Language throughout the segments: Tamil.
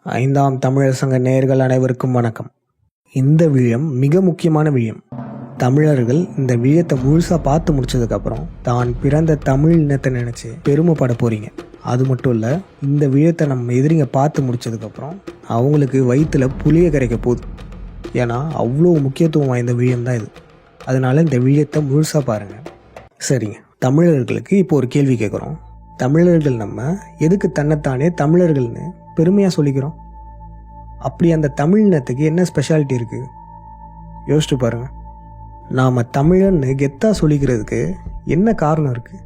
ஐந்தாம் தமிழர் சங்க நேயர்கள் அனைவருக்கும் வணக்கம். இந்த விழயம் மிக முக்கியமான விழயம். தமிழர்கள் இந்த விழயத்தை முழுசாக பார்த்து முடிச்சதுக்கப்புறம் தான் பிறந்த தமிழ் இனத்தை நினச்சி பெருமைப்பட போகிறீங்க. அது மட்டும் இல்லை, இந்த விழயத்தை நம்ம எதிரிங்க பார்த்து முடிச்சதுக்கப்புறம் அவங்களுக்கு வயிற்றுல புளிய கரைக்க போகுது. ஏன்னா அவ்வளோ முக்கியத்துவம் வாய்ந்த விழயம் தான் இது. அதனால இந்த விழயத்தை முழுசாக பாருங்கள். சரிங்க, தமிழர்களுக்கு இப்போ ஒரு கேள்வி கேட்குறோம். தமிழர்கள் நம்ம எதுக்கு தன்னைத்தானே தமிழர்கள்னு பெருமையாக சொல்லிக்கிறோம்? அப்படி அந்த தமிழ் இனத்துக்கு என்ன ஸ்பெஷாலிட்டி இருக்குது? யோசிச்சு பாருங்கள். நாம் தமிழன்னு கெத்தாக சொல்லிக்கிறதுக்கு என்ன காரணம் இருக்குது?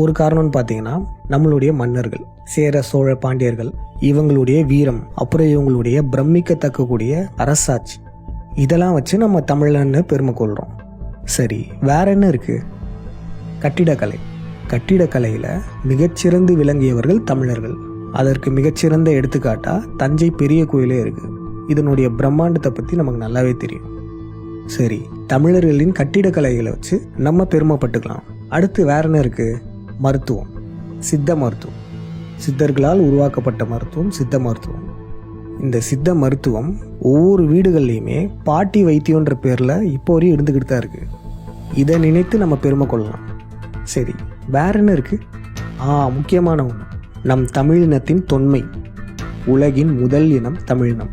ஒரு காரணம்னு பார்த்தீங்கன்னா நம்மளுடைய மன்னர்கள், சேர சோழ பாண்டியர்கள், இவங்களுடைய வீரம், அப்புறம் இவங்களுடைய பிரமிக்கத்தக்கக்கூடிய அரசாட்சி, இதெல்லாம் வச்சு நம்ம தமிழன்னு பெருமை கொள்கிறோம். சரி, வேற என்ன இருக்குது? கட்டிடக்கலை. கட்டிடக்கலையில் மிகச்சிறந்து விளங்கியவர்கள் தமிழர்கள். அதற்கு மிகச்சிறந்த எடுத்துக்காட்டாக தஞ்சை பெரிய கோயிலே இருக்குது. இதனுடைய பிரம்மாண்டத்தை பற்றி நமக்கு நல்லாவே தெரியும். சரி, தமிழர்களின் கட்டிடக்கலைகளை வச்சு நம்ம பெருமைப்பட்டுக்கலாம். அடுத்து வேற என்ன இருக்குது? மருத்துவம். சித்த மருத்துவம். சித்தர்களால் உருவாக்கப்பட்ட மருத்துவம் சித்த மருத்துவம். இந்த சித்த மருத்துவம் ஒவ்வொரு வீடுகள்லையுமே பாட்டி வைத்தியன்ற பேரில் இப்போ வரையும் இருந்துக்கிட்டு தான் இருக்குது. இதை நினைத்து நம்ம பெருமை கொள்ளலாம். சரி, வேற என்ன இருக்குது? முக்கியமான ஒன்று, நம் தமிழினத்தின் தொன்மை. உலகின் முதல் இனம் தமிழினம்.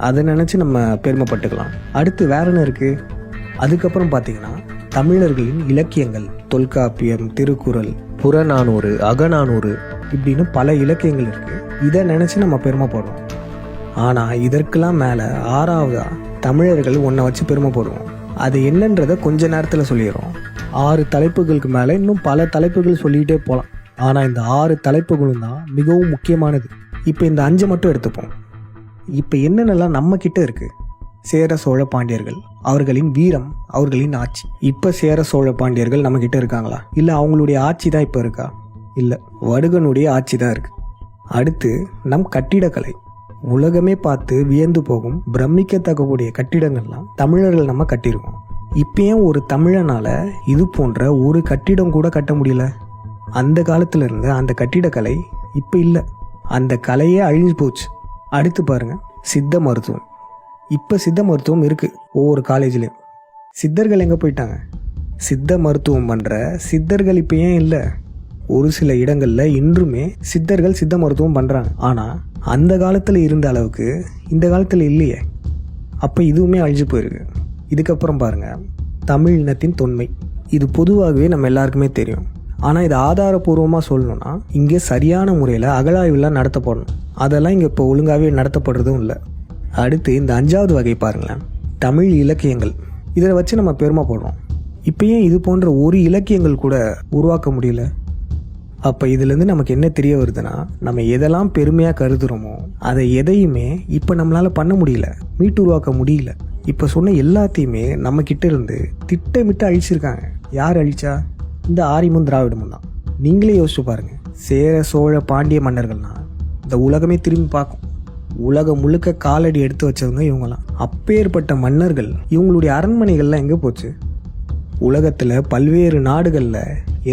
அதை நினச்சி நம்ம பெருமைப்பட்டுக்கலாம். அடுத்து வேற என்ன இருக்குது? அதுக்கப்புறம் பார்த்தீங்கன்னா தமிழர்களின் இலக்கியங்கள். தொல்காப்பியம், திருக்குறள், புறநானூறு, அகநானூறு, இப்படின்னு பல இலக்கியங்கள் இருக்குது. இதை நினச்சி நம்ம பெருமைப்படுறோம். ஆனால் இதற்கெல்லாம் மேலே ஆறாவதாக தமிழர்கள் ஒன்றை வச்சு பெருமைப்படுவோம். அது என்னன்றதை கொஞ்ச நேரத்தில் சொல்லிடுறோம். 6 தலைப்புகளுக்கு மேலே இன்னும் பல தலைப்புகள் சொல்லிகிட்டே போகலாம். ஆனால் இந்த 6 தலைப்புகளும் தான் மிகவும் முக்கியமானது. இப்போ இந்த 5 மட்டும் எடுத்துப்போம். இப்போ என்னென்னலாம் நம்ம கிட்ட இருக்குது? சேர சோழ பாண்டியர்கள், அவர்களின் வீரம், அவர்களின் ஆட்சி. இப்போ சேர சோழ பாண்டியர்கள் நம்ம கிட்ட இருக்காங்களா? இல்லை அவங்களுடைய ஆட்சி தான் இப்போ இருக்கா? இல்லை, வடுகனுடைய ஆட்சி தான் இருக்குது. அடுத்து நம் கட்டிடக்கலை. உலகமே பார்த்து வியந்து போகும் பிரமிக்கத்தக்கக்கூடிய கட்டிடங்கள்லாம் தமிழர்கள் நம்ம கட்டியிருக்கோம். இப்போ ஏன் ஒரு தமிழனால் இது போன்ற ஒரு கட்டிடம் கூட கட்ட முடியல? அந்த காலத்தில் இருந்த அந்த கட்டிடக்கலை இப்போ இல்லை. அந்த கலையே அழிஞ்சு போச்சு. அடுத்து பாருங்கள், சித்த மருத்துவம். இப்போ சித்த மருத்துவம் இருக்குது ஒவ்வொரு காலேஜ்லேயும். சித்தர்கள் எங்கே போயிட்டாங்க? சித்த மருத்துவம் பண்ணுற சித்தர்கள் இப்போ ஏன் இல்லை? ஒரு சில இடங்களில் இன்றுமே சித்தர்கள் சித்த மருத்துவம் பண்ணுறாங்க. ஆனால் அந்த காலத்தில் இருந்த அளவுக்கு இந்த காலத்தில் இல்லையே. அப்போ இதுவுமே அழிஞ்சு போயிருக்கு. இதுக்கப்புறம் பாருங்கள், தமிழ் இனத்தின் தொன்மை. இது பொதுவாகவே நம்ம எல்லாருக்குமே தெரியும். ஆனால் இது ஆதாரபூர்வமாக சொல்லணும்னா இங்கே சரியான முறையில் அகழாய்வுலாம் நடத்தப்படணும். அதெல்லாம் இங்கே இப்போ ஒழுங்காகவே நடத்தப்படுறதும் இல்லை. அடுத்து இந்த 5வது வகை பாருங்களேன், தமிழ் இலக்கியங்கள். இதை வச்சு நம்ம பெருமைப்படுறோம். இப்போ ஏன் இது போன்ற ஒரு இலக்கியங்கள் கூட உருவாக்க முடியல? அப்போ இதுலேருந்து நமக்கு என்ன தெரிய வருதுன்னா, நம்ம எதெல்லாம் பெருமையாக கருதுகிறோமோ அதை எதையுமே இப்போ நம்மளால் பண்ண முடியல, மீட்டு உருவாக்க முடியல. இப்போ சொன்ன எல்லாத்தையுமே நம்ம கிட்ட இருந்து திட்டமிட்டு அழிச்சிருக்காங்க. யார் அழிச்சா? இந்த ஆரியமும் திராவிடமும் தான். நீங்களே யோசிச்சு பாருங்கள். சேர சோழ பாண்டிய மன்னர்கள்னா இந்த உலகமே திரும்பி பார்க்கும். உலகம் முழுக்க காலடி எடுத்து வச்சவங்க இவங்களாம். அப்பேற்பட்ட மன்னர்கள் இவங்களுடைய அரண்மனைகள்லாம் எங்கே போச்சு? உலகத்தில் பல்வேறு நாடுகளில்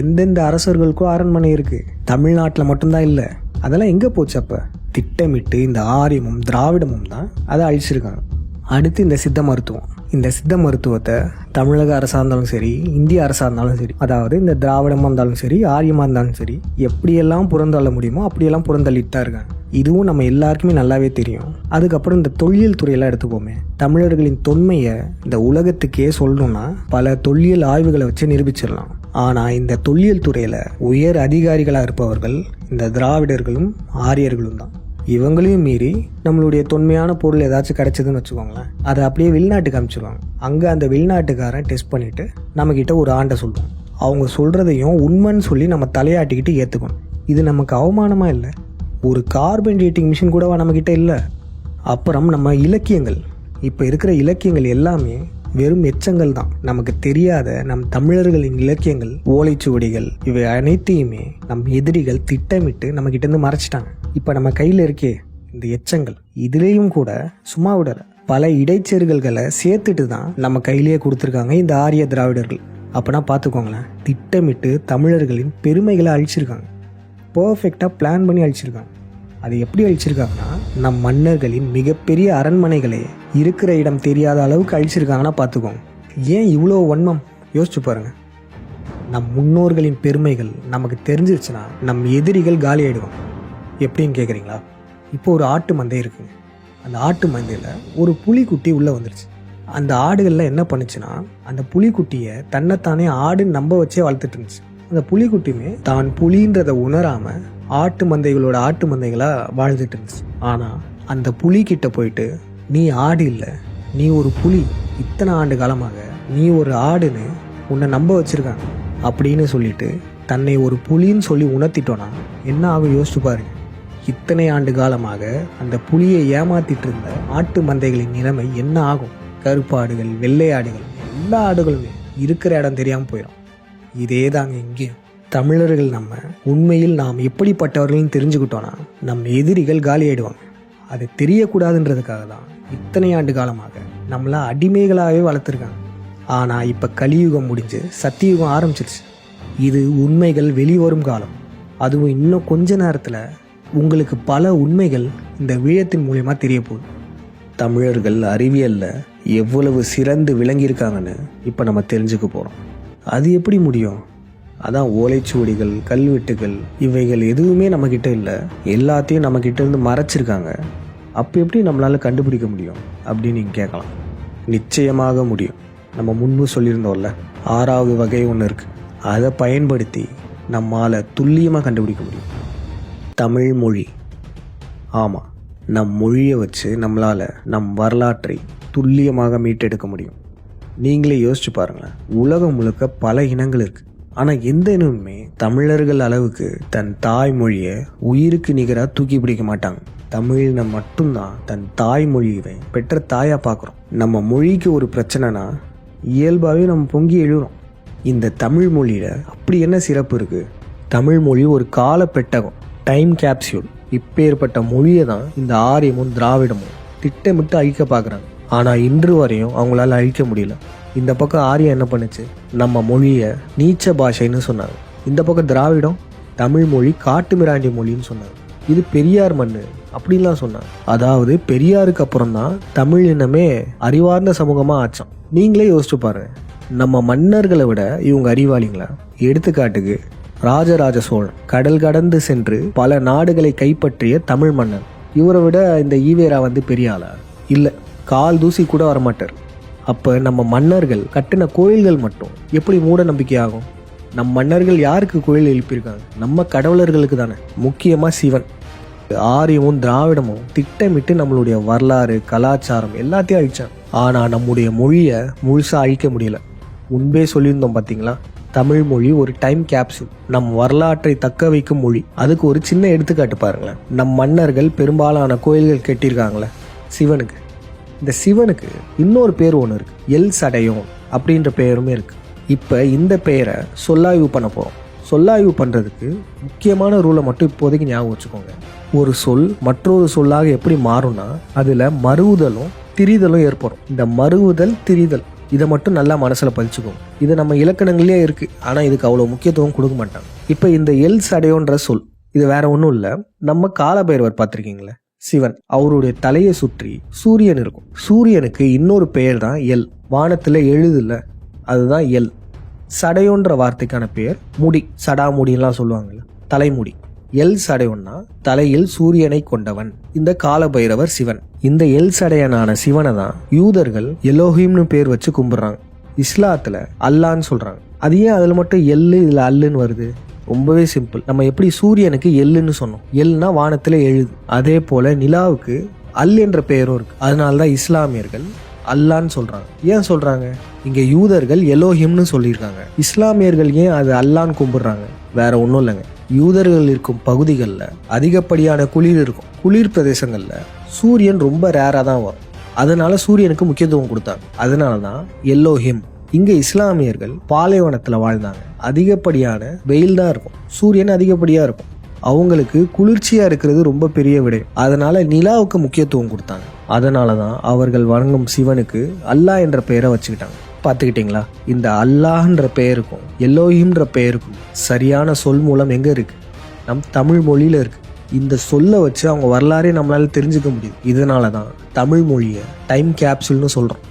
எந்தெந்த அரசர்களுக்கும் அரண்மனை இருக்குது. தமிழ்நாட்டில் மட்டும்தான் இல்லை. அதெல்லாம் எங்கே போச்சு? அப்போ திட்டமிட்டு இந்த ஆரியமும் திராவிடமும் தான் அதை அழிச்சிருக்காங்க. அடுத்து இந்த சித்த மருத்துவம். இந்த சித்த மருத்துவத்தை தமிழக அரசாக இருந்தாலும் சரி, இந்திய அரசாக இருந்தாலும் சரி, அதாவது இந்த திராவிடமாக இருந்தாலும் சரி, ஆரியமாக இருந்தாலும் சரி, எப்படியெல்லாம் புறந்தள்ள முடியுமோ அப்படியெல்லாம் புறந்தள்ளிட்டு தான் இருக்காங்க. இதுவும் நம்ம எல்லாருக்குமே நல்லாவே தெரியும். அதுக்கப்புறம் இந்த தொல்லியல் துறையெல்லாம் எடுத்துப்போமே. தமிழர்களின் தொன்மையை இந்த உலகத்துக்கே சொல்லணும்னா பல தொல்லியல் ஆய்வுகளை வச்சு நிரூபிச்சிடலாம். ஆனால் இந்த தொல்லியல் துறையில் உயர் அதிகாரிகளாக இருப்பவர்கள் இந்த திராவிடர்களும் ஆரியர்களும் தான். இவங்களையும் மீறி நம்மளுடைய தொன்மையான பொருள் ஏதாச்சும் கிடைச்சதுன்னு வச்சுக்கோங்களேன், அதை அப்படியே வெளிநாட்டுக்கு அனுப்பிச்சிடுவாங்க. அங்கே அந்த வெளிநாட்டுக்காரன் டெஸ்ட் பண்ணிவிட்டு நம்மக்கிட்ட ஒரு ஆண்டை சொல்லுவோம். அவங்க சொல்கிறதையும் உண்மைன்னு சொல்லி நம்ம தலையாட்டிக்கிட்டு ஏற்றுக்கணும். இது நமக்கு அவமானமாக இல்லை? ஒரு கார்பன் டேட்டிங் மிஷின் கூடவா நம்மக்கிட்ட இல்லை? அப்புறம் நம்ம இலக்கியங்கள். இப்போ இருக்கிற இலக்கியங்கள் எல்லாமே வெறும் எச்சங்கள் தான். நமக்கு தெரியாத நம் தமிழர்களின் இலக்கியங்கள், ஓலைச்சுவடிகள், இவை அனைத்தையுமே நம் எதிரிகள் திட்டமிட்டு நம்மக்கிட்ட இருந்து மறைச்சிட்டாங்க. இப்போ நம்ம கையில் இருக்கே இந்த எச்சங்கள், இதுலேயும் கூட சும்மா விடலை, பல இடைச்செருகல்களை சேர்த்துட்டு தான் நம்ம கையிலேயே கொடுத்துருக்காங்க இந்த ஆரிய திராவிடர்கள். அப்போனா பார்த்துக்கோங்களேன், திட்டமிட்டு தமிழர்களின் பெருமைகளை அழிச்சிருக்காங்க. பர்ஃபெக்டாக பிளான் பண்ணி அழிச்சிருக்காங்க. அது எப்படி அழிச்சிருக்காங்கன்னா, நம் மன்னர்களின் மிகப்பெரிய அரண்மனைகளே இருக்கிற இடம் தெரியாத அளவுக்கு அழிச்சிருக்காங்கன்னா பார்த்துக்கோங்க. ஏன் இவ்வளோ வன்மம் யோசிச்சு பாருங்க. நம் முன்னோர்களின் பெருமைகள் நமக்கு தெரிஞ்சிருச்சுன்னா நம் எதிரிகள் காலி ஆயிடுவாங்க. எப்படின்னு கேட்குறீங்களா? இப்போ ஒரு ஆட்டு மந்தை இருக்குங்க. அந்த ஆட்டு மந்தையில் ஒரு புலிக்குட்டி உள்ளே வந்துருச்சு. அந்த ஆடுகளில் என்ன பண்ணுச்சுன்னா, அந்த புலிக்குட்டியை தன்னைத்தானே ஆடுன்னு நம்ப வச்சே வளர்த்துட்டு இருந்துச்சு. அந்த புலிக்குட்டியுமே தான் புலின்றதை உணராமல் ஆட்டு மந்தைகளாக வாழ்ந்துட்டு இருந்துச்சு. ஆனால் அந்த புலிக்கிட்ட போயிட்டு, நீ ஆடு இல்லை, நீ ஒரு புலி, இத்தனை ஆண்டு காலமாக நீ ஒரு ஆடுன்னு உன்னை நம்ப வச்சிருக்காங்க அப்படின்னு சொல்லிட்டு தன்னை ஒரு புலின்னு சொல்லி உணர்த்திட்டோன்னா என்ன ஆகும் யோசிச்சு பாருங்க. இத்தனை ஆண்டு காலமாக அந்த புலியை ஏமாத்திட்டு இருந்த ஆட்டு மந்தைகளின் நிலைமை என்ன ஆகும்? கருப்பாடுகள், வெள்ளை ஆடுகள், எல்லா ஆடுகளுமே இருக்கிற இடம் தெரியாமல் போயிடும். இதே தாங்க இங்கேயும். தமிழர்கள் நம்ம உண்மையில் நாம் எப்படிப்பட்டவர்கள்னு தெரிஞ்சுக்கிட்டோன்னா நம் எதிரிகள் காலி ஆயிடுவாங்க. அது தெரியக்கூடாதுன்றதுக்காக தான் இத்தனை ஆண்டு காலமாக நம்மள அடிமைகளாகவே வளர்த்துருக்காங்க. ஆனால் இப்போ கலியுகம் முடிஞ்சு சத்தியுகம் ஆரம்பிச்சிருச்சு. இது உண்மைகள் வெளிவரும் காலம். அதுவும் இன்னும் கொஞ்ச நேரத்தில் உங்களுக்கு பல உண்மைகள் இந்த விழயத்தின் மூலமா தெரிய போகுது. தமிழர்கள் அறிவியலில் எவ்வளவு சிறந்து விளங்கியிருக்காங்கன்னு இப்போ நம்ம தெரிஞ்சுக்க போகிறோம். அது எப்படி முடியும்? அதான் ஓலைச்சுவடிகள், கல்வெட்டுகள் இவைகள் எதுவுமே நம்மக்கிட்ட இல்லை. எல்லாத்தையும் நம்மக்கிட்ட இருந்து மறைச்சிருக்காங்க. அப்போ எப்படி நம்மளால் கண்டுபிடிக்க முடியும் அப்படின்னு நீங்கள் கேட்கலாம். நிச்சயமாக முடியும். நம்ம முன்பு சொல்லியிருந்தோம்ல, 6வது வகை ஒன்று இருக்குது. அதை பயன்படுத்தி நம்மால் துல்லியமாக கண்டுபிடிக்க முடியும். தமிழ் மொழி. ஆமாம், நம் மொழியை வச்சு நம்மளால் நம் வரலாற்றை துல்லியமாக மீட்டெடுக்க முடியும். நீங்களே யோசிச்சு பாருங்களேன். உலகம் முழுக்க பல இனங்கள் இருக்குது. ஆனால் எந்த இனமுமே தமிழர்கள் அளவுக்கு தன் தாய்மொழியை உயிருக்கு நிகராக தூக்கி பிடிக்க மாட்டாங்க. தமிழினம் மட்டும்தான் தன் தாய்மொழியை பெற்ற தாயாக பார்க்குறோம். நம்ம மொழிக்கு ஒரு பிரச்சனைனா இயல்பாகவே நம்ம பொங்கி எழுறோம். இந்த தமிழ் மொழியில் அப்படி என்ன சிறப்பு இருக்குது? தமிழ் மொழி ஒரு கால பெட்டகம், டைம் கேப்சியூல். இப்பேற்பட்ட மொழியை தான் இந்த ஆரியமும் திராவிடமும் திட்டமிட்டு அழிக்க பார்க்குறாங்க. ஆனால் இன்று வரையும் அவங்களால அழிக்க முடியல. இந்த பக்கம் ஆரியம் என்ன பண்ணுச்சு? நம்ம மொழியை நீச்ச பாஷைன்னு சொன்னாங்க. இந்த பக்கம் திராவிடம் தமிழ் மொழி காட்டு மிராண்டி மொழின்னு சொன்னாங்க. இது பெரியார் மண்ணு அப்படின்லாம் சொன்னாங்க. அதாவது பெரியாருக்கு அப்புறம் தான் தமிழ் இனமே அறிவார்ந்த சமூகமாக ஆச்சோம். நீங்களே யோசிச்சு பாருங்க, நம்ம மன்னர்களை விட இவங்க அறிவாளிங்களா? எடுத்துக்காட்டுக்கு ராஜராஜ சோழன் கடல் கடந்து சென்று பல நாடுகளை கைப்பற்றிய தமிழ் மன்னன். இவரை விட இந்த ஈவேரா பெரிய ஆளா? இல்லை, கால் தூசி கூட வரமாட்டார். அப்போ நம்ம மன்னர்கள் கட்டின கோயில்கள் மட்டும் எப்படி மூட நம்பிக்கை ஆகும்? நம் மன்னர்கள் யாருக்கு கோயில் எழுப்பியிருக்காங்க? நம்ம கடவுளர்களுக்கு தானே, முக்கியமாக சிவன். ஆரியமும் திராவிடமும் திட்டமிட்டு நம்மளுடைய வரலாறு, கலாச்சாரம் எல்லாத்தையும் அழிச்சாங்க. ஆனால் நம்முடைய மொழியை முழுசாக அழிக்க முடியல. முன்பே சொல்லியிருந்தோம் பார்த்தீங்களா, தமிழ் மொழி ஒரு டைம் கேப்சூல், நம் வரலாற்றை தக்க வைக்கும் மொழி. அதுக்கு ஒரு சின்ன எடுத்துக்காட்டு பாருங்களேன். நம் மன்னர்கள் பெரும்பாலான கோயில்கள் கட்டியிருக்காங்களே சிவனுக்கு. இந்த சிவனுக்கு இன்னொரு பேர் ஒன்று இருக்குது, எல் சடையோன் அப்படின்ற பெயருமே இருக்குது. இப்போ இந்த பெயரை சொல்லாய்வு பண்ண போகிறோம். சொல்லாய்வு பண்ணுறதுக்கு முக்கியமான ரூலை மட்டும் இப்போதைக்கு ஞாபகம் வச்சுக்கோங்க. ஒரு சொல் மற்றொரு சொல்லாக எப்படி மாறும்னா அதில் மறுவுதலும் திரிதலும் ஏற்படும். இந்த மறுவுதல், திரிதல் இதை மட்டும் நல்லா மனசில் பதிச்சுக்கோங்க. இது நம்ம இலக்கணங்களே இருக்குது, ஆனால் இதுக்கு அவ்வளோ முக்கியத்துவம் கொடுக்க மாட்டாங்க. இப்போ இந்த எல் சடையோன்ற சொல் இது வேற ஒன்றும் இல்லை, நம்ம காலபைரவர் பார்த்துருக்கீங்களே சிவன், அவருடைய தலையை சுற்றி சூரியன் இருக்கும். சூரியனுக்கு இன்னொரு பெயர் தான் எல். வானத்தில் எழுதுல, அதுதான் எல். சடையோன்ற வார்த்தைக்கான பெயர் முடி, சடாமுடிலாம் சொல்லுவாங்கல்ல, தலைமுடி. எல் சடையோன்னா தலையில் சூரியனை கொண்டவன் இந்த காலபைரவர் சிவன். இந்த எல் சடையனான சிவனை தான் யூதர்கள் எலோஹிம்னு பேர் வச்சு கும்பிடுறாங்க. இஸ்லாத்துல அல்லான்னு சொல்றாங்க. அது ஏன் அதுல மட்டும் எள்ளு இதுல அல்லுன்னு வருது? ரொம்பவே சிம்பிள். நம்ம எப்படி சூரியனுக்கு எள்ளுன்னு சொன்னோம், எல்னா வானத்துல எழுது, அதே போல நிலாவுக்கு அல் என்ற பெயரும் இருக்கு. அதனாலதான் இஸ்லாமியர்கள் அல்லான்னு சொல்றாங்க. ஏன் சொல்றாங்க? இங்க யூதர்கள் எலோஹிம்னு சொல்லியிருக்காங்க. இஸ்லாமியர்கள் ஏன் அது அல்லான்னு கும்பிடுறாங்க? வேற ஒன்றும் இல்லைங்க. யூதர்கள் இருக்கும் பகுதிகளில் அதிகப்படியான குளிர் இருக்கும். குளிர் பிரதேசங்களில் சூரியன் ரொம்ப ரேராக தான் வரும். அதனால சூரியனுக்கு முக்கியத்துவம் கொடுத்தாங்க. அதனால தான் எல்லோஹிம். இங்க இஸ்லாமியர்கள் பாலைவனத்துல வாழ்ந்தாங்க. அதிகப்படியான வெயில் தான் இருக்கும், சூரியன் அதிகப்படியா இருக்கும். அவங்களுக்கு குளிர்ச்சியா இருக்கிறது ரொம்ப பெரிய விடயம். அதனால நிலாவுக்கு முக்கியத்துவம் கொடுத்தாங்க. அதனாலதான் அவர்கள் வணங்கும் சிவனுக்கு அல்லாஹ் என்ற பெயரை வச்சுக்கிட்டாங்க. பார்த்துக்கிட்டீங்களா? இந்த அல்லாஹ்ன்ற பெயருக்கும் எல்லோஹிம்ன்ற பெயருக்கும் சரியான சொல் மூலம் எங்க இருக்கு? நம் தமிழ் மொழியில இருக்கு. இந்த சொல்லை வச்சு அவங்க வரலாறே நம்மளால தெரிஞ்சுக்க முடியுது. இதனால தான் தமிழ் மொழியை டைம் கேப்சூல்னு சொல்கிறோம்.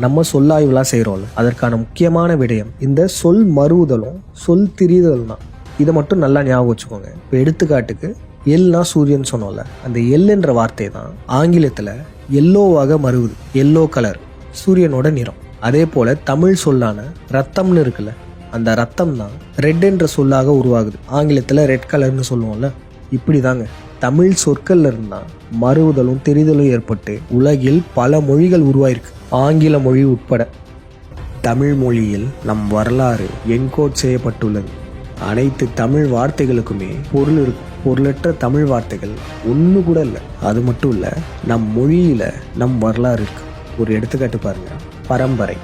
நம்ம சொல்லாய்வுலாம் செய்கிறோம்ல, அதற்கான முக்கியமான விடயம் இந்த சொல் மறுவுதலும் சொல் திரிதலும் தான். இதை மட்டும் நல்லா ஞாபகம் வச்சுக்கோங்க. இப்போ எடுத்துக்காட்டுக்கு எல்னா சூரியன் சொன்னோம்ல, அந்த எல்லுன்ற வார்த்தை தான் ஆங்கிலத்தில் எல்லோவாக மறுவுது. எல்லோ கலர் சூரியனோட நிறம். அதே போல் தமிழ் சொல்லான ரத்தம்னு இருக்குல்ல, அந்த ரத்தம் தான் ரெட் என்ற சொல்லாக உருவாகுது. ஆங்கிலத்தில் ரெட் கலர்னு சொல்லுவோம்ல. இப்படி தாங்க தமிழ் சொற்கள்ல இருந்தால் மறுவுதலும் தெரிதலும் ஏற்பட்டு உலகில் பல மொழிகள் உருவாயிருக்கு, ஆங்கில மொழி உட்பட. தமிழ் மொழியில் நம் வரலாறு என்கோட் செய்யப்பட்டுள்ளது. அனைத்து தமிழ் வார்த்தைகளுக்குமே பொருள் இருக்கும். பொருளற்ற தமிழ் வார்த்தைகள் ஒன்று கூட இல்லை. அது மட்டும் இல்லை, நம் மொழியில் நம் வரலாறு இருக்கு. ஒரு எடுத்துக்காட்டு பாருங்க, பரம்பரை.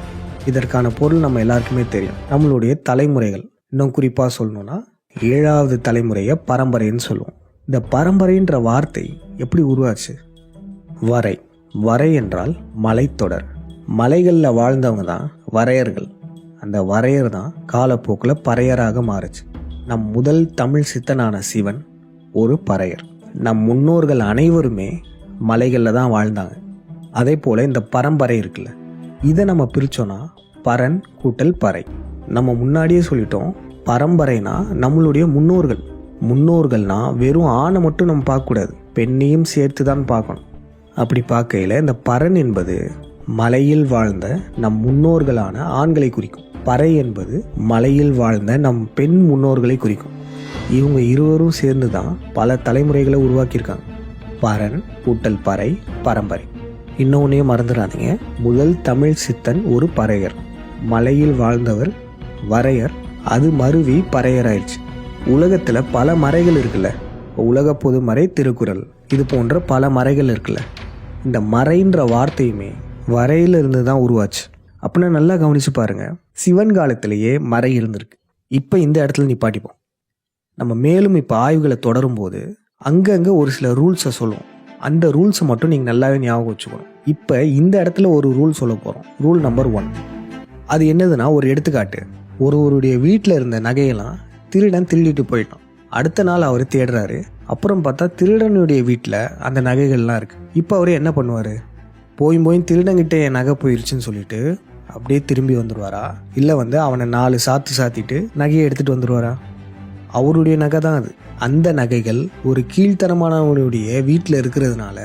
இதற்கான பொருள் நம்ம எல்லாருக்குமே தெரியும். நம்மளுடைய தலைமுறைகள், இன்னும் குறிப்பாக சொல்லணும்னா 7வது தலைமுறையை பரம்பரைன்னு சொல்லுவோம். இந்த பரம்பரைன்ற வார்த்தை எப்படி உருவாச்சு? வரை. வரை என்றால் மலைத்தொடர். மலைகளில் வாழ்ந்தவங்க தான் வரையர்கள். அந்த வரையர் தான் காலப்போக்கில் பறையராக மாறுச்சு. நம் முதல் தமிழ் சித்தனான சிவன் ஒரு பறையர். நம் முன்னோர்கள் அனைவருமே மலைகளில் தான் வாழ்ந்தாங்க. அதே போல் இந்த பரம்பரை இருக்குல்ல, இதை நம்ம பிரித்தோன்னா பரன் கூட்டல் பறை. நம்ம முன்னாடியே சொல்லிட்டோம், பரம்பரைனா நம்மளுடைய முன்னோர்கள். முன்னோர்கள்னா வெறும் ஆணை மட்டும் நம்ம பார்க்கக்கூடாது, பெண்ணையும் சேர்த்து தான் பார்க்கணும். அப்படி பார்க்கையில் இந்த பரன் என்பது மலையில் வாழ்ந்த நம் முன்னோர்களான ஆண்களை குறிக்கும். பறை என்பது மலையில் வாழ்ந்த நம் பெண் முன்னோர்களை குறிக்கும். இவங்க இருவரும் சேர்ந்து தான் பல தலைமுறைகளை உருவாக்கியிருக்காங்க. பரன் கூட்டல் பறை பரம்பரை. இன்னொன்னையும் மறந்துடாதீங்க, முதல் தமிழ் சித்தன் ஒரு பறையர். மலையில் வாழ்ந்தவர் வரையர், அது மருவி பறையராயிடுச்சு. உலகத்தில் பல மறைகள் இருக்குல்ல, உலக பொது மறை, திருக்குறள், இது போன்ற பல மறைகள் இருக்குல்ல. இந்த மறைன்ற வார்த்தையுமே வரையிலிருந்து தான் உருவாச்சு. அப்படின்னா நல்லா கவனிச்சு பாருங்க, சிவன் காலத்திலேயே மறை இருந்திருக்கு. இப்போ இந்த இடத்துல நிப்பாட்டிப்போம். நம்ம மேலும் இப்போ ஆய்வுகளை தொடரும் போது அங்கங்கே ஒரு சில ரூல்ஸை சொல்லுவோம். அந்த ரூல்ஸை மட்டும் நீங்கள் நல்லாவே ஞாபகம் வச்சுக்கணும். இப்போ இந்த இடத்துல ஒரு ரூல் சொல்ல போகிறோம். Rule number 1. அது என்னதுன்னா, ஒரு எடுத்துக்காட்டு, ஒருவருடைய வீட்டில் இருந்த நகையெல்லாம் திருடன் திருடிட்டு போயிட்டான். அடுத்த நாள் அவர் தேடுறாரு. அப்புறம் பார்த்தா திருடனுடைய வீட்டில் அந்த நகைகள்லாம் இருக்குது. இப்போ அவர் என்ன பண்ணுவார்? போயும் திருடங்கிட்ட என் நகை போயிடுச்சுன்னு சொல்லிட்டு அப்படியே திரும்பி வந்துடுவாரா? இல்லை அவனை 4 சாத்து சாத்திட்டு நகையை எடுத்துகிட்டு வந்துடுவாரா? அவருடைய நகை தான் அது. அந்த நகைகள் ஒரு கீழ்த்தரமானவனுடைய வீட்டில் இருக்கிறதுனால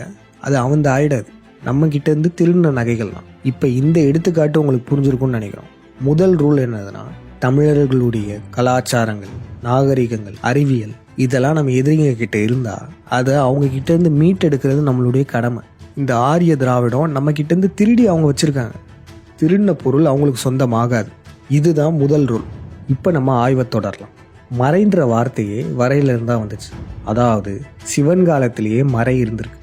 அது அவன் ஆயிடாது, நம்ம கிட்ட இருந்து திருடின நகைகள் தான். இப்போ இந்த எடுத்துக்காட்டு உங்களுக்கு புரிஞ்சிருக்கும்னு நினைக்கிறோம். முதல் ரூல் என்னதுன்னா, தமிழர்களுடைய கலாச்சாரங்கள், நாகரிகங்கள், அறிவியல் இதெல்லாம் நம்ம எதிரிங்க கிட்ட இருந்தால் அதை அவங்க கிட்ட இருந்து மீட்டெடுக்கிறது நம்மளுடைய கடமை. இந்த ஆரிய திராவிடம் நம்ம கிட்ட இருந்து திருடி அவங்க வச்சிருக்காங்க. திருடின பொருள் அவங்களுக்கு சொந்தமாகாது. இதுதான் முதல் ரூல். இப்போ நம்ம ஆய்வை தொடரலாம். மறைன்ற வார்த்தையே வரையிலிருந்து தான் வந்துச்சு. அதாவது சிவன் காலத்திலேயே மறை இருந்திருக்கு.